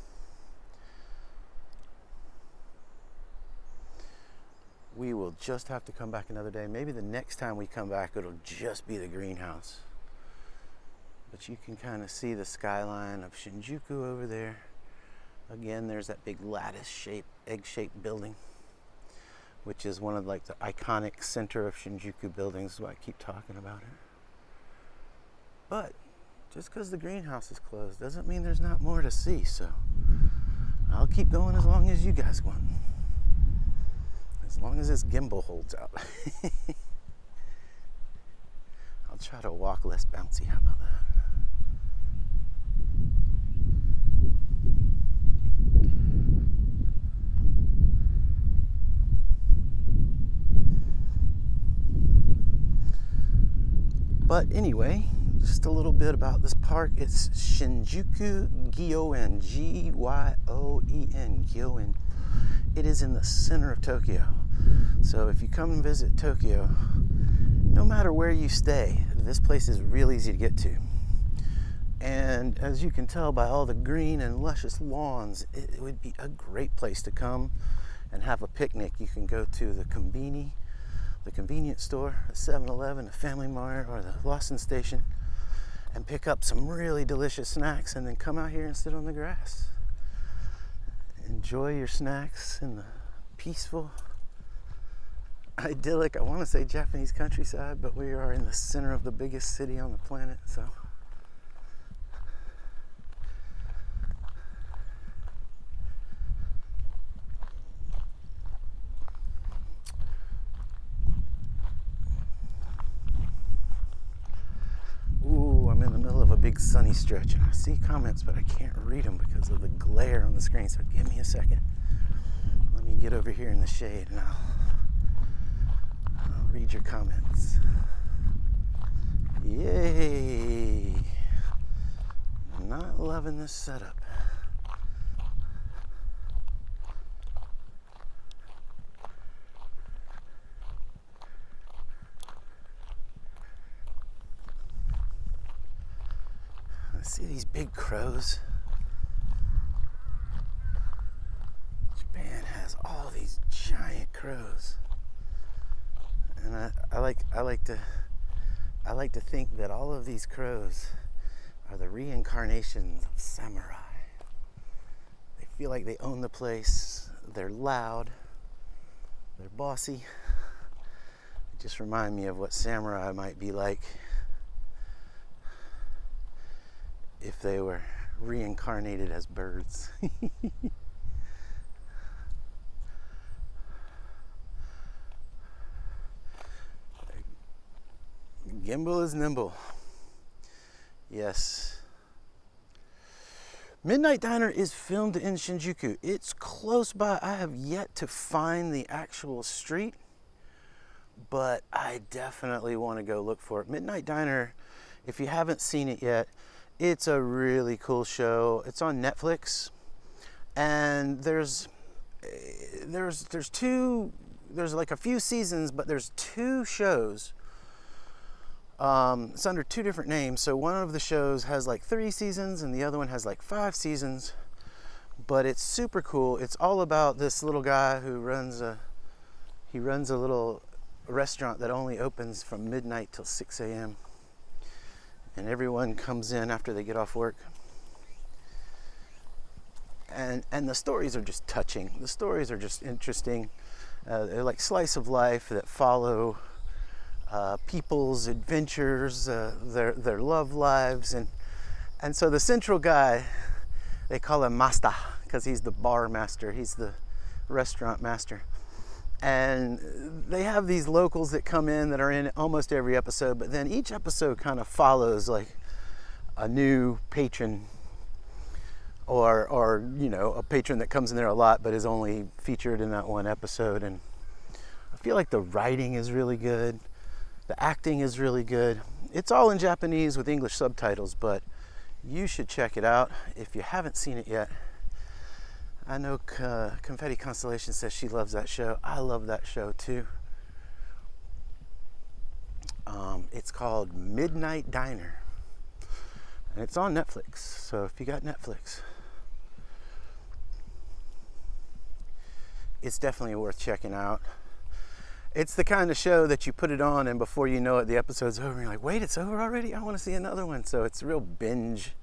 We will just have to come back another day. Maybe the next time we come back, it'll just be the greenhouse. But you can kind of see the skyline of Shinjuku over there. Again, there's that big lattice-shaped, egg-shaped building, which is one of like the iconic center of Shinjuku buildings. That's why I keep talking about it. But just because the greenhouse is closed doesn't mean there's not more to see. So I'll keep going as long as you guys want. As long as this gimbal holds out. I'll try to walk less bouncy. How about that? But anyway, just a little bit about this park. It's Shinjuku Gyoen, Gyoen, Gyoen. It is in the center of Tokyo. So if you come and visit Tokyo, no matter where you stay, this place is real easy to get to. And as you can tell by all the green and luscious lawns, it would be a great place to come and have a picnic. You can go to the Konbini, the convenience store, the 7-Eleven, the Family Mart, or the Lawson Station, and pick up some really delicious snacks and then come out here and sit on the grass. Enjoy your snacks in the peaceful, idyllic, I want to say Japanese countryside, but we are in the center of the biggest city on the planet, so. Ooh, I'm in the middle of a big sunny stretch, and I see comments, but I can't read them because of the glare on the screen, so give me a second. Let me get over here in the shade, and I'll read your comments. Yay! Not loving this setup. See these big crows? Japan has all these giant crows, and I like to think that all of these crows are the reincarnations of samurai. They feel like they own the place. They're loud. They're bossy. They just remind me of what samurai might be like if they were reincarnated as birds. Gimbal is nimble. Yes. Midnight Diner is filmed in Shinjuku. It's close by. I have yet to find the actual street, but I definitely want to go look for it. Midnight Diner, if you haven't seen it yet, it's a really cool show. It's on Netflix, and there's like a few seasons, but there's 2 shows. It's under 2 different names. So one of the shows has like 3 seasons and the other one has like 5 seasons, but it's super cool. It's all about this little guy who runs a little restaurant that only opens from midnight till 6 a.m. and everyone comes in after they get off work. And the stories are just touching. The stories are just interesting. They're like slice of life that follow people's adventures, their love lives, and so the central guy, they call him Master because he's the bar master, he's the restaurant master, and they have these locals that come in that are in almost every episode, but then each episode kind of follows like a new patron, or you know, a patron that comes in there a lot but is only featured in that one episode. And I feel like the writing is really good. The acting is really good. It's all in Japanese with English subtitles, but you should check it out if you haven't seen it yet. I know Confetti Constellation says she loves that show. I love that show too. It's called Midnight Diner, and it's on Netflix. So if you got Netflix, it's definitely worth checking out. It's the kind of show that you put it on and before you know it, the episode's over and you're like, wait, it's over already? I want to see another one. So it's real binge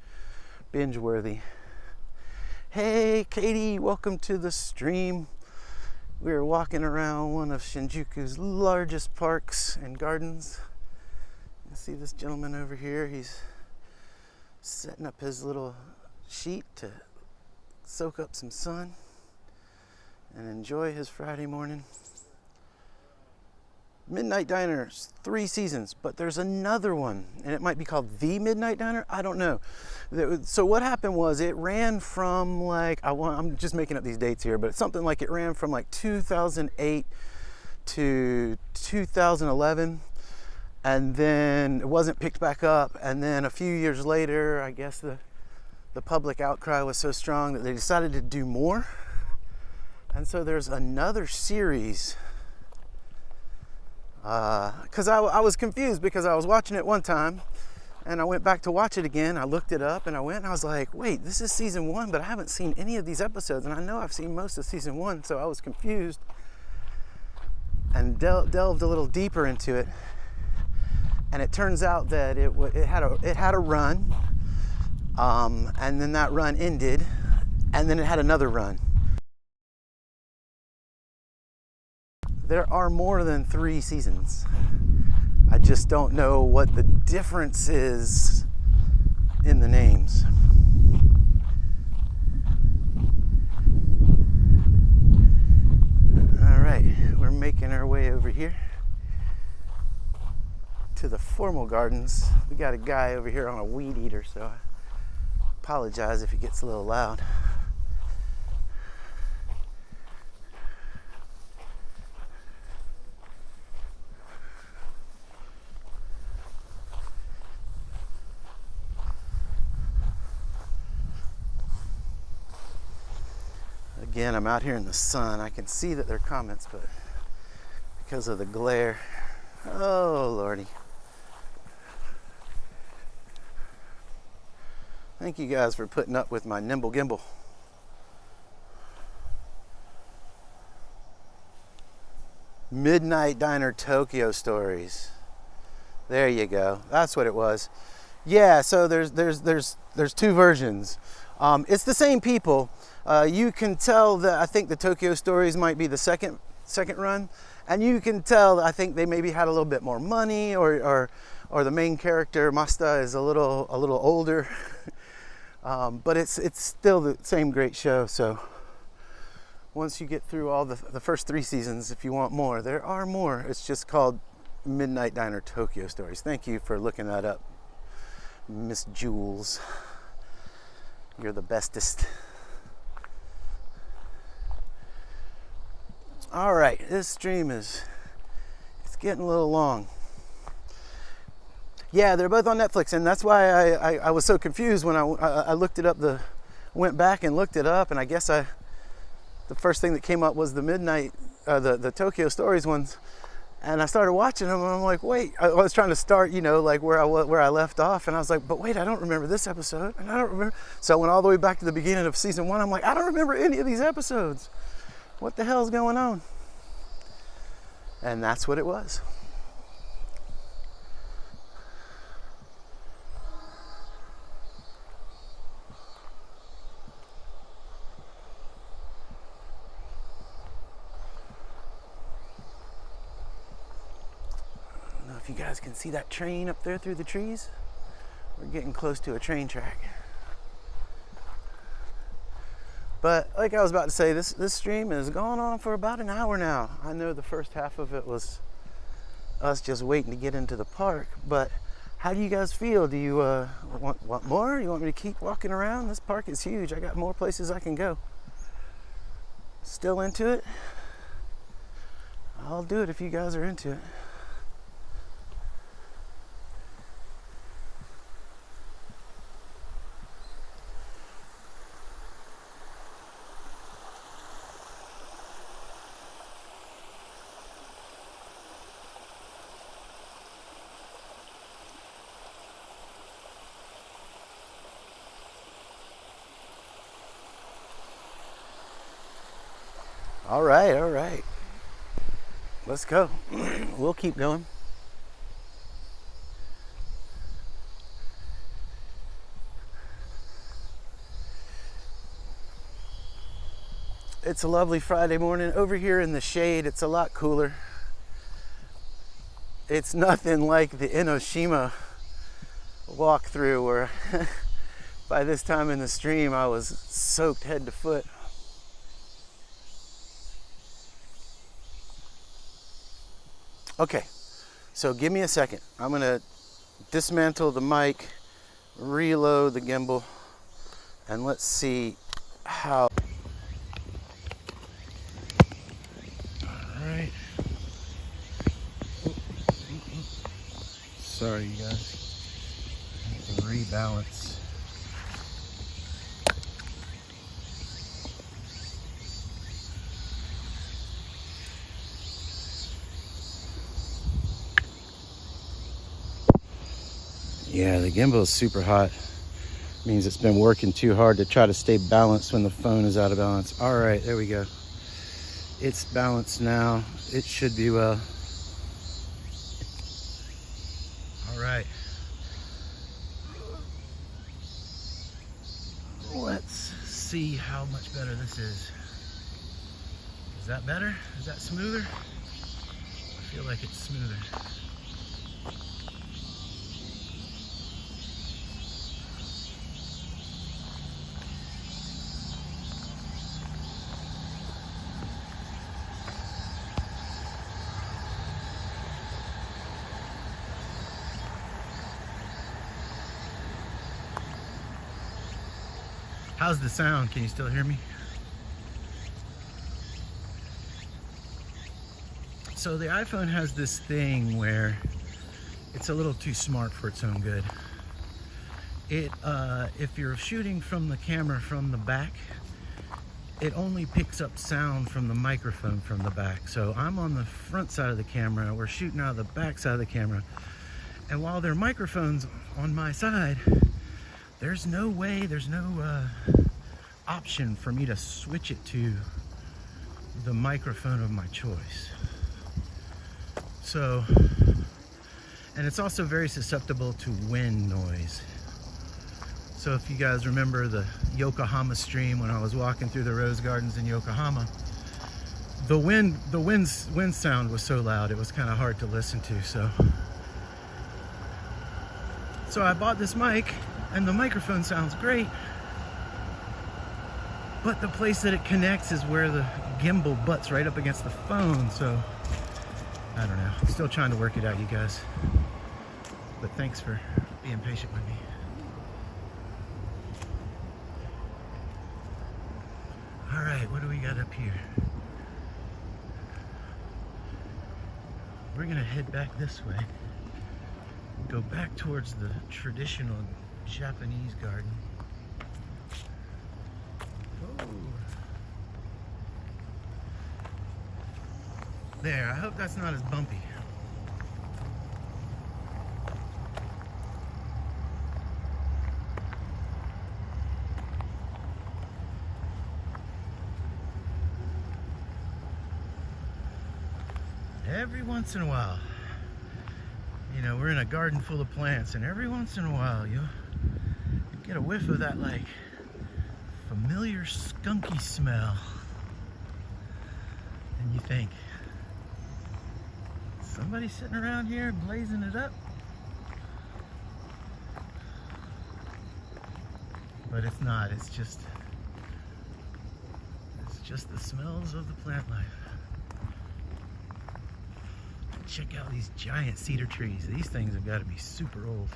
worthy. Hey, Katie, welcome to the stream. We're walking around one of Shinjuku's largest parks and gardens. You see this gentleman over here? He's setting up his little sheet to soak up some sun and enjoy his Friday morning. Midnight Diner's 3 seasons, but there's another one, and it might be called The Midnight Diner. I don't know. So what happened was it ran from like, I'm just making up these dates here, but it's something like it ran from like 2008 to 2011, and then it wasn't picked back up, and then a few years later, I guess the public outcry was so strong that they decided to do more, and so there's another series. Because I was confused because I was watching it one time and I went back to watch it again. I looked it up and I went and I was like, wait, this is season 1, but I haven't seen any of these episodes, and I know I've seen most of season 1, so I was confused and delved a little deeper into it, and it turns out that it had a run, and then that run ended, and then it had another run. There are more than 3 seasons. I just don't know what the difference is in the names. All right, we're making our way over here to the formal gardens. We got a guy over here on a weed eater, so I apologize if it gets a little loud. Again, I'm out here in the sun. I can see that there are comments, but because of the glare, oh lordy. Thank you guys for putting up with my nimble gimbal. Midnight Diner Tokyo Stories. There you go. That's what it was. Yeah, so there's 2 versions. It's the same people. You can tell that I think the Tokyo Stories might be the second run, and you can tell I think they maybe had a little bit more money, or the main character Masta is a little older, but it's still the same great show. So once you get through all the first 3 seasons, if you want more, there are more. It's just called Midnight Diner Tokyo Stories. Thank you for looking that up, Miss Jules. You're the bestest. All right, this stream it's getting a little long. Yeah, they're both on Netflix, and that's why I was so confused when I looked it up. Went back and looked it up, and I guess the first thing that came up was the the Tokyo Stories ones, and I started watching them, and I'm like, wait, I was trying to start, like where I left off, and I was like, but wait, I don't remember this episode, and I don't remember. So I went all the way back to the beginning of season 1. I'm like, I don't remember any of these episodes. What the hell's going on? And that's what it was. I don't know if you guys can see that train up there through the trees. We're getting close to a train track. But like I was about to say, this stream has gone on for about an hour now. I know the first half of it was us just waiting to get into the park, but how do you guys feel? Do you want more? You want me to keep walking around? This park is huge. I got more places I can go. Still into it? I'll do it if you guys are into it. All right. Let's go. We'll keep going. It's a lovely Friday morning. Over here in the shade, it's a lot cooler. It's nothing like the Enoshima walkthrough where by this time in the stream I was soaked head to foot. Okay, so give me a second. I'm gonna dismantle the mic, reload the gimbal, and let's see how. All right. Sorry, you guys. I have to rebalance. Yeah, the gimbal is super hot. Means it's been working too hard to try to stay balanced when the phone is out of balance. All right, there we go. It's balanced now. It should be well. All right. Let's see how much better this is. Is that better? Is that smoother? I feel like it's smoother. How's the sound? Can you still hear me? So the iPhone has this thing where it's a little too smart for its own good. If you're shooting from the camera from the back, it only picks up sound from the microphone from the back. So I'm on the front side of the camera, we're shooting out of the back side of the camera. And while there are microphones on my side, there's no option for me to switch it to the microphone of my choice. So, and it's also very susceptible to wind noise. So if you guys remember the Yokohama stream when I was walking through the rose gardens in Yokohama, the wind sound was so loud it was kind of hard to listen to. So I bought this mic, and the microphone sounds great, but the place that it connects is where the gimbal butts right up against the phone. So I don't know. Still trying to work it out, you guys. But thanks for being patient with me. All right, what do we got up here? We're gonna head back this way. Go back towards the traditional Japanese garden. Oh. There, I hope that's not as bumpy. Every once in a while, you know, we're in a garden full of plants, and every once in a while you get a whiff of that like familiar skunky smell, and you think, somebody sitting around here blazing it up? But it's not. It's just the smells of the plant life. Check out these giant cedar trees. These things have got to be super old.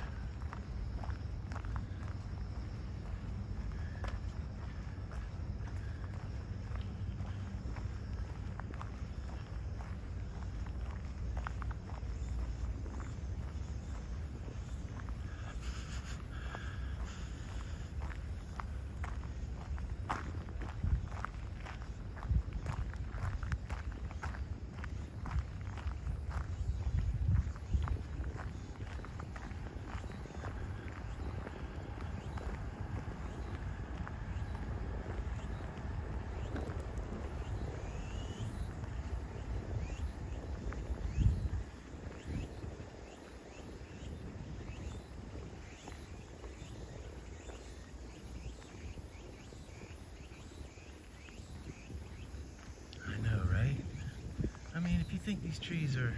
You think these trees are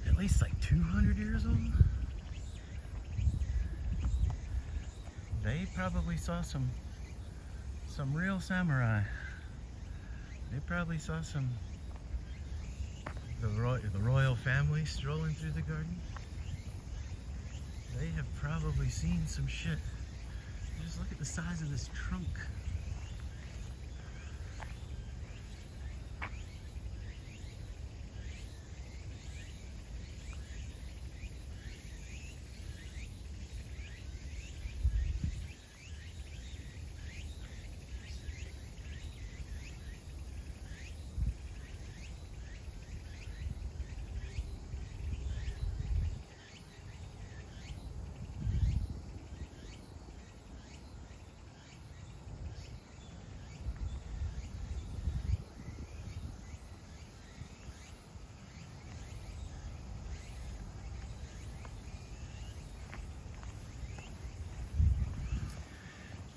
at least like 200 years old? They probably saw some real samurai. They probably saw the royal family strolling through the garden. They have probably seen some shit. Just look at the size of this trunk.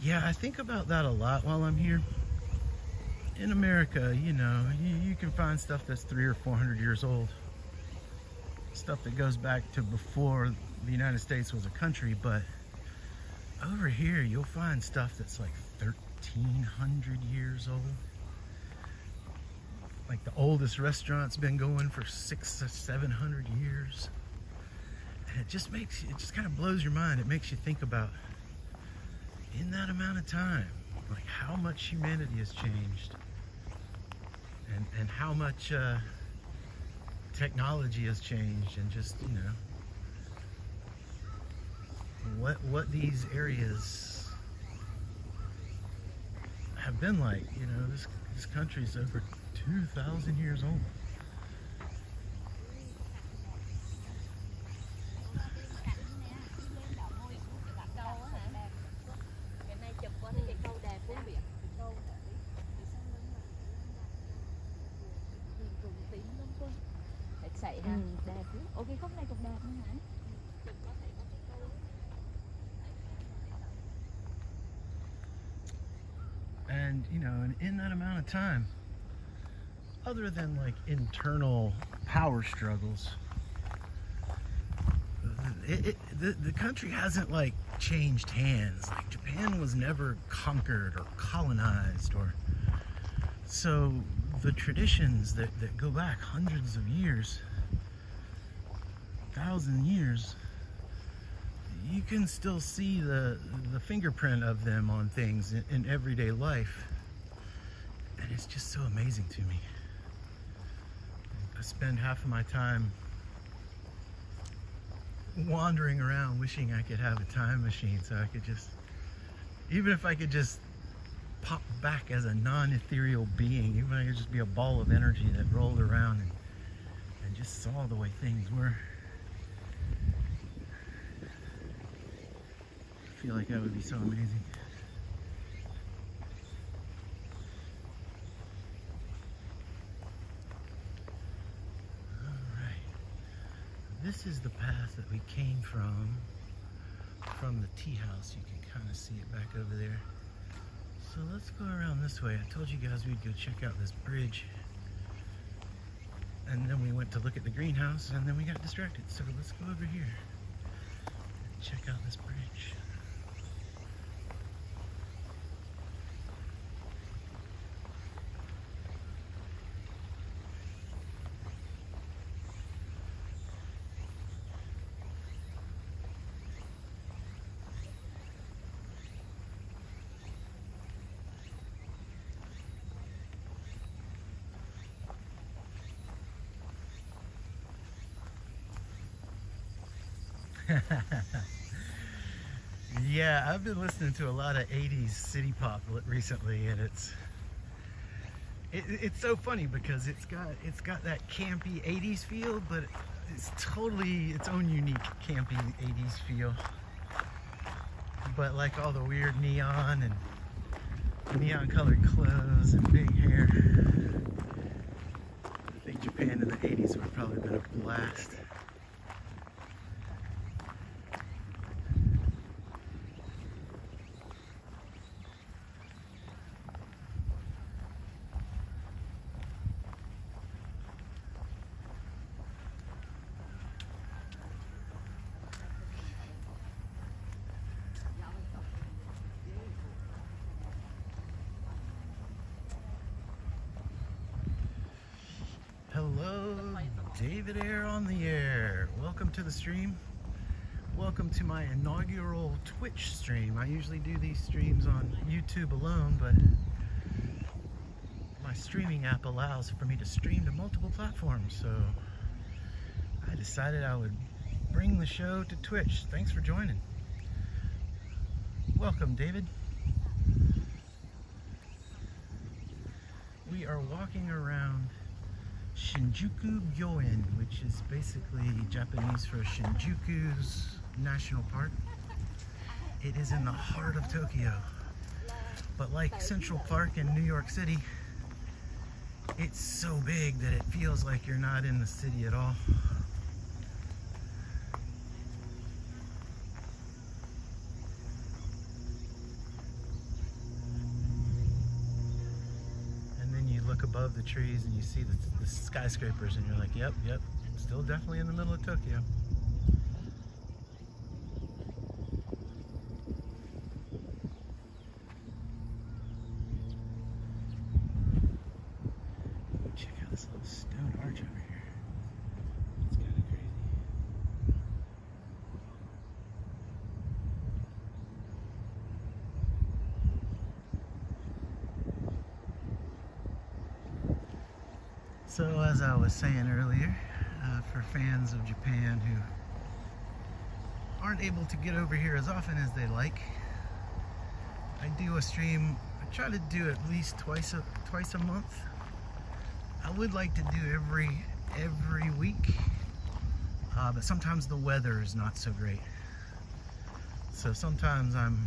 Yeah, I think about that a lot while I'm here. In America, you know, you can find stuff that's 300 or 400 years old. Stuff that goes back to before the United States was a country, but over here you'll find stuff that's like 1,300 years old. Like the oldest restaurant's been going for 600 or 700 years. And it just kind of blows your mind. It makes you think about, in that amount of time, like how much humanity has changed, and how much technology has changed, and just, you know, what these areas have been like. You know, this country's over 2,000 years old. And, you know, and in that amount of time, other than like internal power struggles, the country hasn't like changed hands. Like Japan was never conquered or colonized, or so the traditions that go back hundreds of years 1,000 years, you can still see the fingerprint of them on things in everyday life. And it's just so amazing to me. I spend half of my time wandering around wishing I could have a time machine so I could just, even if I could just pop back as a non-ethereal being, even if I could just be a ball of energy that rolled around and just saw the way things were. I feel like that would be so amazing. This is the path that we came from the tea house. You can kind of see it back over there. So let's go around this way. I told you guys we'd go check out this bridge. And then we went to look at the greenhouse and then we got distracted. So let's go over here and check out this bridge. Yeah, I've been listening to a lot of 80s city pop recently, and it's so funny because it's got that campy 80s feel, but it's totally its own unique campy 80s feel. But like all the weird neon and neon colored clothes and big hair, I think Japan in the 80s would have probably been a blast. Hello, David Air on the air. Welcome to the stream. Welcome to my inaugural Twitch stream. I usually do these streams on YouTube alone, but my streaming app allows for me to stream to multiple platforms, so I decided I would bring the show to Twitch. Thanks for joining. Welcome, David. We are walking around Shinjuku Gyoen, which is basically Japanese for Shinjuku's National Park. It is in the heart of Tokyo, but like Central Park in New York City, it's so big that it feels like you're not in the city at all. Above the trees and you see the skyscrapers and you're like, yep, still definitely in the middle of Tokyo. Check out this little stone arch over here. It's kind of crazy. So as I was saying earlier, for fans of Japan who aren't able to get over here as often as they like, I do a stream. I try to do at least twice a month. I would like to do every week, but sometimes the weather is not so great. So sometimes I'm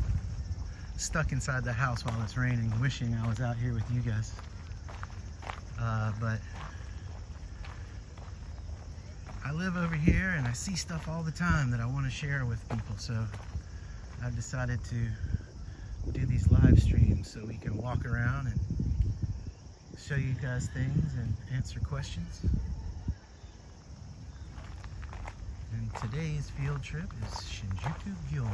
stuck inside the house while it's raining, wishing I was out here with you guys. But I live over here and I see stuff all the time that I want to share with people, so I've decided to do these live streams so we can walk around and show you guys things and answer questions. And today's field trip is Shinjuku Gyoen.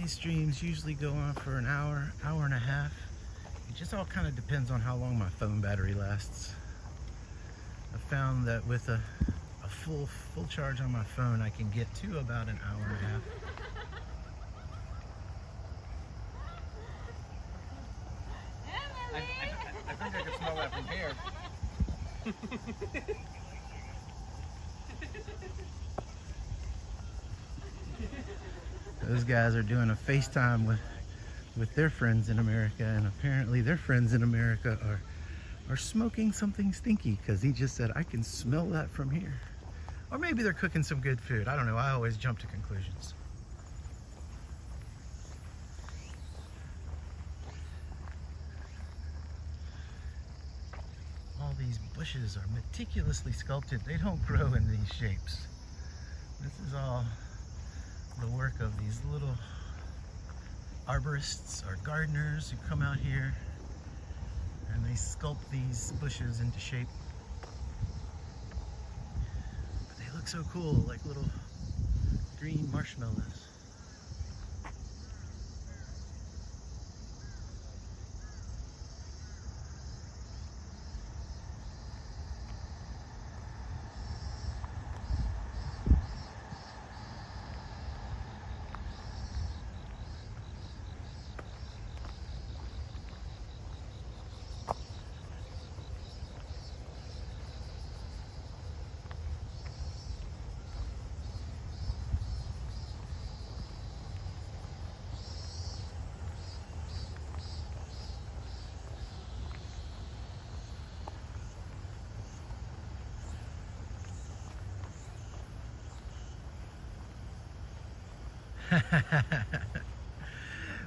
These streams usually go on for an hour, hour and a half. It just all kind of depends on how long my phone battery lasts. I found that with a full charge on my phone, I can get to about an hour and a half. I think I can smell that from here. Those guys are doing a FaceTime with their friends in America, and apparently their friends in America are smoking something stinky, because he just said, I can smell that from here. Or maybe they're cooking some good food. I don't know. I always jump to conclusions. All these bushes are meticulously sculpted. They don't grow in these shapes. This is all the work of these little arborists or gardeners who come out here and they sculpt these bushes into shape. But they look so cool, like little green marshmallows.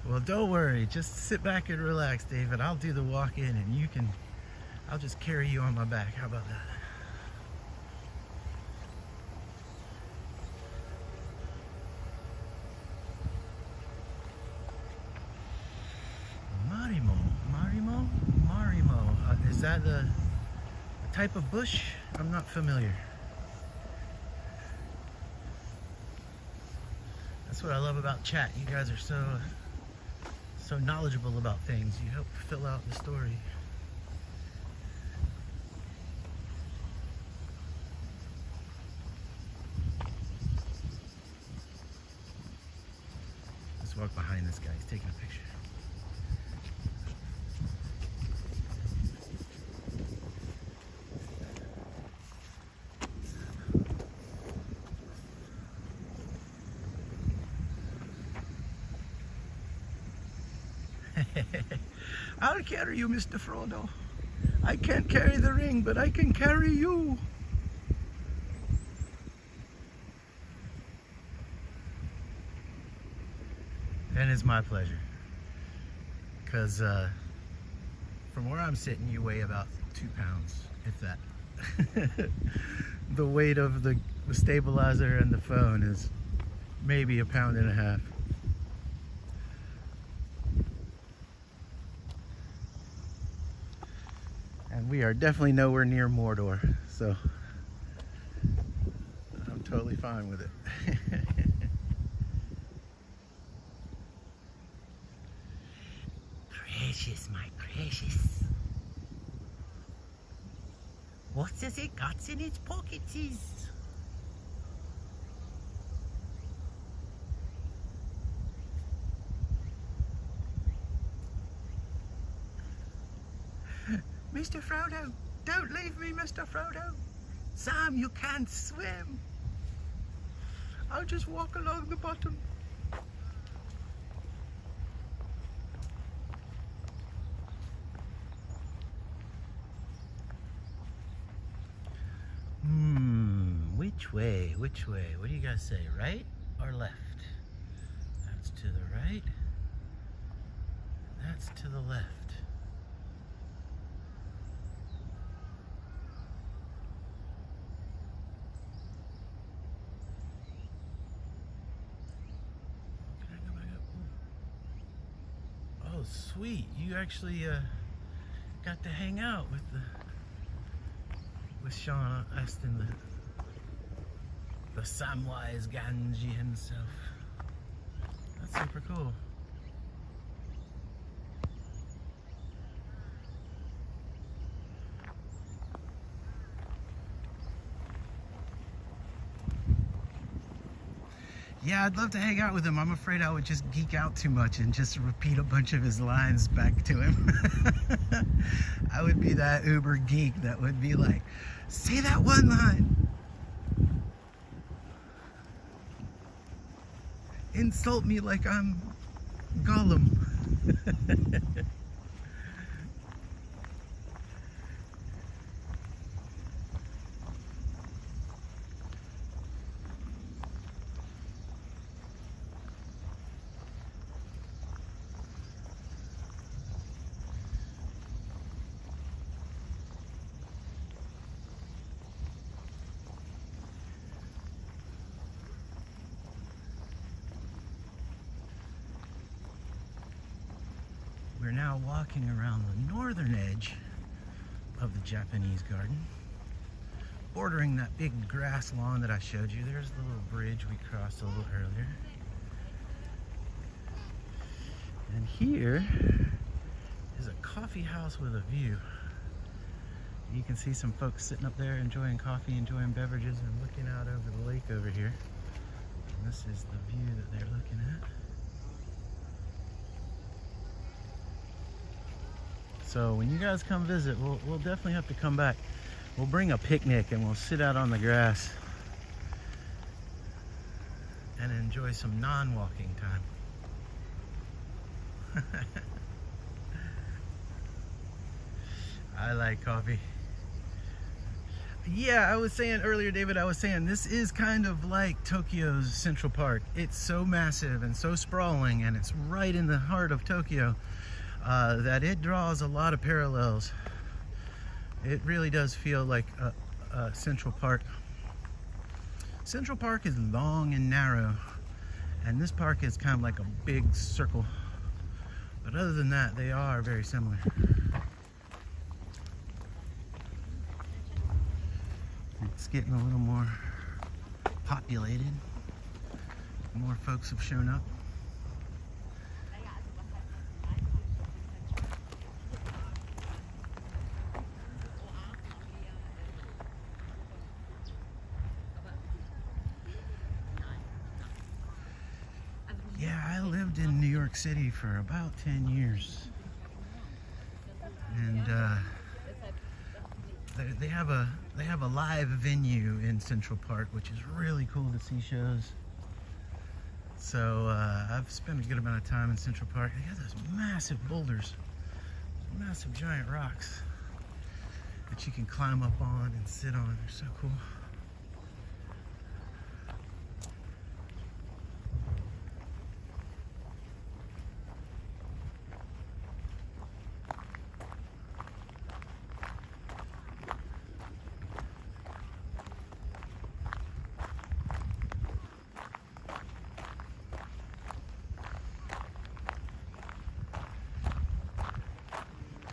Well, don't worry, just sit back and relax, David. I'll do the walk in and I'll just carry you on my back. How about that? Marimo. Is that a type of bush? I'm not familiar. That's what I love about chat. You guys are so knowledgeable about things. You help fill out the story. Let's walk behind this guy. He's taking a picture. I'll carry you, Mr. Frodo. I can't carry the ring, but I can carry you. And it's my pleasure. Because from where I'm sitting, you weigh about 2 pounds, if that. The weight of the stabilizer and the phone is maybe 1.5 pounds. And we are definitely nowhere near Mordor, so I'm totally fine with it. Precious, my precious. What has it got in its pockets? Mr. Frodo, don't leave me, Mr. Frodo. Sam, you can't swim. I'll just walk along the bottom. Which way? Which way? What do you guys say? Right or left? That's to the right. That's to the left. Oh, sweet! You actually got to hang out with Sean Astin, the Samwise Gamgee himself. That's super cool. Yeah, I'd love to hang out with him. I'm afraid I would just geek out too much and just repeat a bunch of his lines back to him. I would be that uber geek that would be like, say that one line. Insult me like I'm Gollum. We're now walking around the northern edge of the Japanese garden, bordering that big grass lawn that I showed you. There's the little bridge we crossed a little earlier. And here is a coffee house with a view. You can see some folks sitting up there enjoying coffee, enjoying beverages, and looking out over the lake over here. And this is the view that they're looking at. So when you guys come visit, we'll definitely have to come back. We'll bring a picnic and we'll sit out on the grass and enjoy some non-walking time. I like coffee. Yeah, I was saying earlier, David, this is kind of like Tokyo's Central Park. It's so massive and so sprawling, and it's right in the heart of Tokyo. That it draws a lot of parallels. It really does feel like a Central Park. Central Park is long and narrow, and this park is kind of like a big circle. But other than that, they are very similar. It's getting a little more populated. More folks have shown up. Yeah, I lived in New York City for about 10 years. And they have a live venue in Central Park, which is really cool to see shows. So I've spent a good amount of time in Central Park. They got those massive boulders, massive giant rocks that you can climb up on and sit on. They're so cool.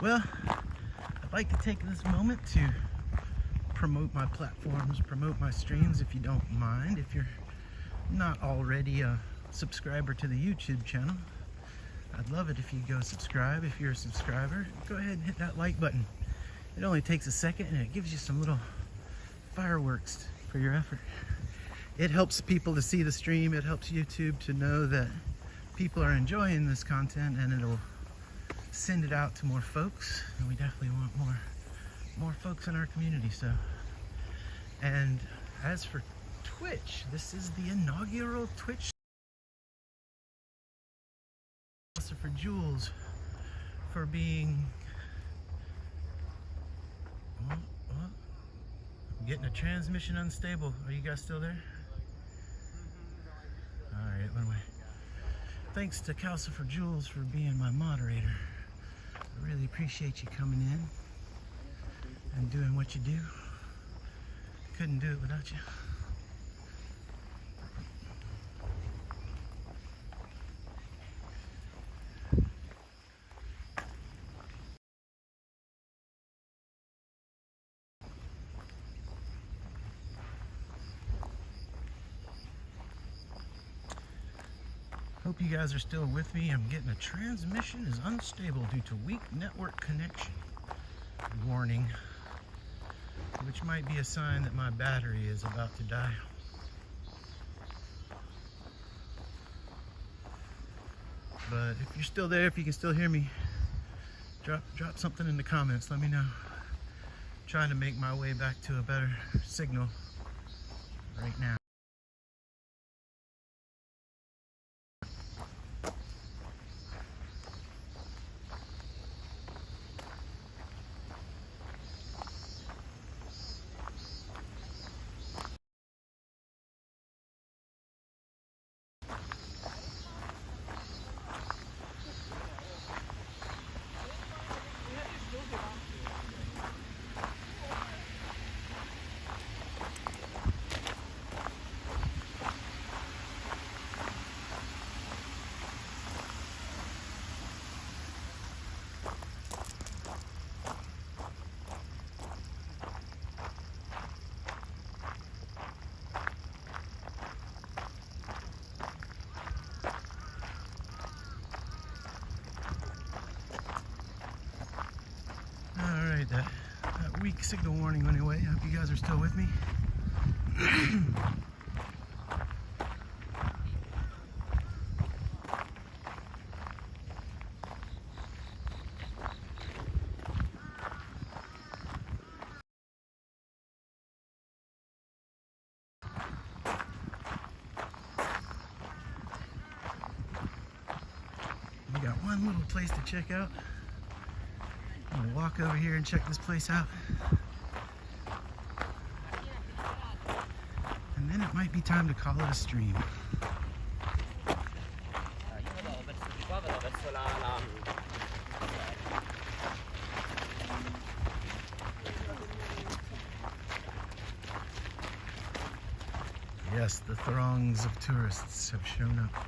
Well, I'd like to take this moment to promote my platforms, promote my streams, if you don't mind. If you're not already a subscriber to the YouTube channel, I'd love it if you go subscribe. If you're a subscriber, go ahead and hit that like button. It only takes a second, and it gives you some little fireworks for your effort. It helps people to see the stream. It helps YouTube to know that people are enjoying this content, and it'll send it out to more folks. And we definitely want more folks in our community. So, and as for Twitch, this is the inaugural Twitch. For Jules for being I'm getting a transmission unstable. Are you guys still there? All right, it went away. Thanks to Calcifer Jules for being my moderator. I really appreciate you coming in and doing what you do. Couldn't do it without you. Hope you guys are still with me. I'm getting a transmission is unstable due to weak network connection warning, which might be a sign that my battery is about to die. But if you're still there, if you can still hear me, drop something in the comments. Let me know. I'm trying to make my way back to a better signal right now. Alright, that weak signal warning went away. I hope you guys are still with me. We got one little place to check out. I'm gonna walk over here and check this place out. And then it might be time to call it a stream. Yes, the throngs of tourists have shown up.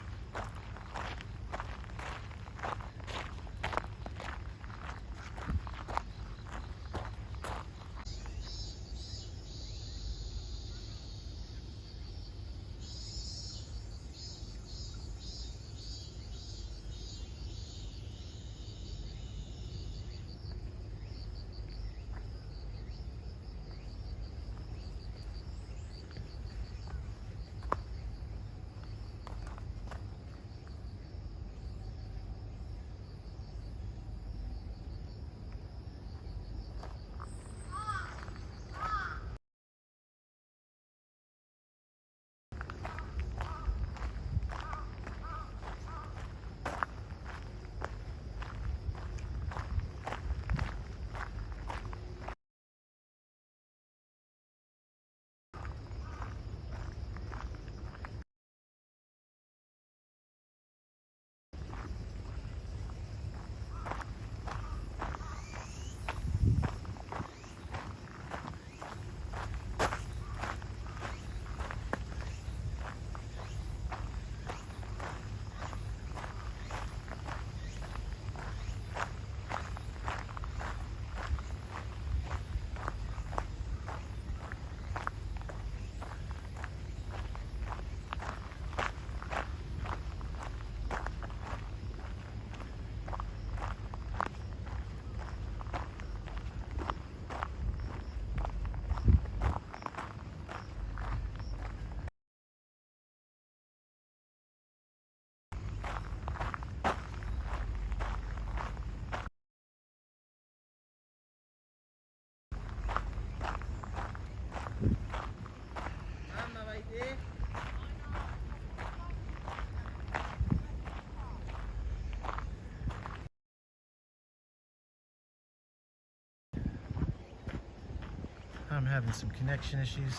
I'm having some connection issues.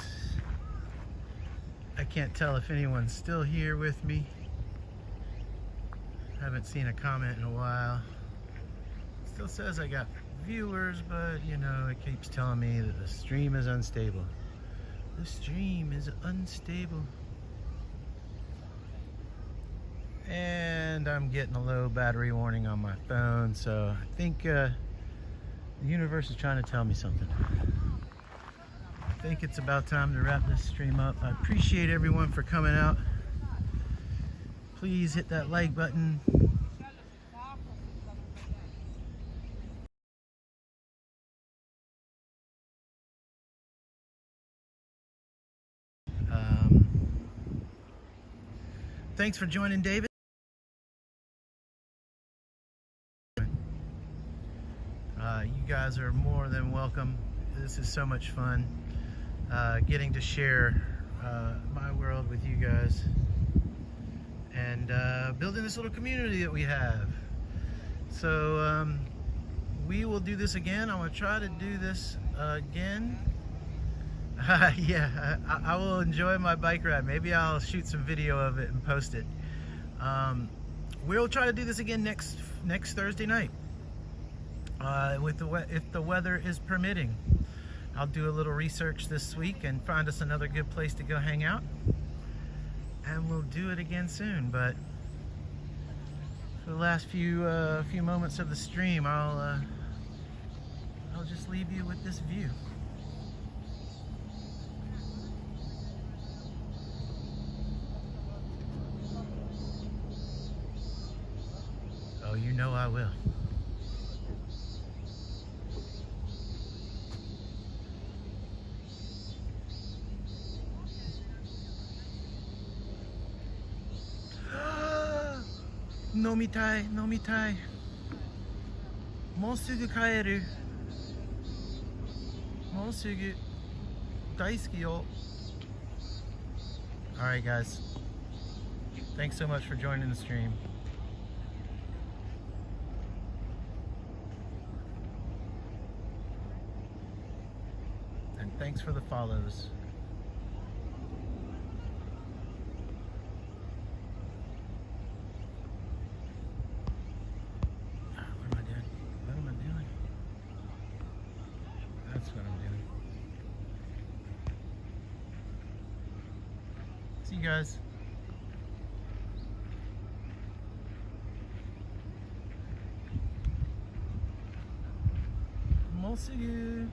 I can't tell if anyone's still here with me. Haven't seen a comment in a while. Still says I got viewers, but you know, it keeps telling me that the stream is unstable. The stream is unstable. And I'm getting a low battery warning on my phone, so I think the universe is trying to tell me something. I think it's about time to wrap this stream up. I appreciate everyone for coming out. Please hit that like button. Thanks for joining, David. You guys are more than welcome. This is so much fun getting to share my world with you guys and building this little community that we have. So we will do this again. I'm going to try to do this again. Yeah, I will enjoy my bike ride. Maybe I'll shoot some video of it and post it. We'll try to do this again next Thursday night. If the weather is permitting. I'll do a little research this week and find us another good place to go hang out, and we'll do it again soon. But for the last few moments of the stream, I'll just leave you with this view. Oh, you know I will. Nomitai, nomitai. もうすぐ帰る。もうすぐ大好きよ。Alright guys, thanks so much for joining the stream. And thanks for the follows. That's what I'm doing. See you guys. More see you.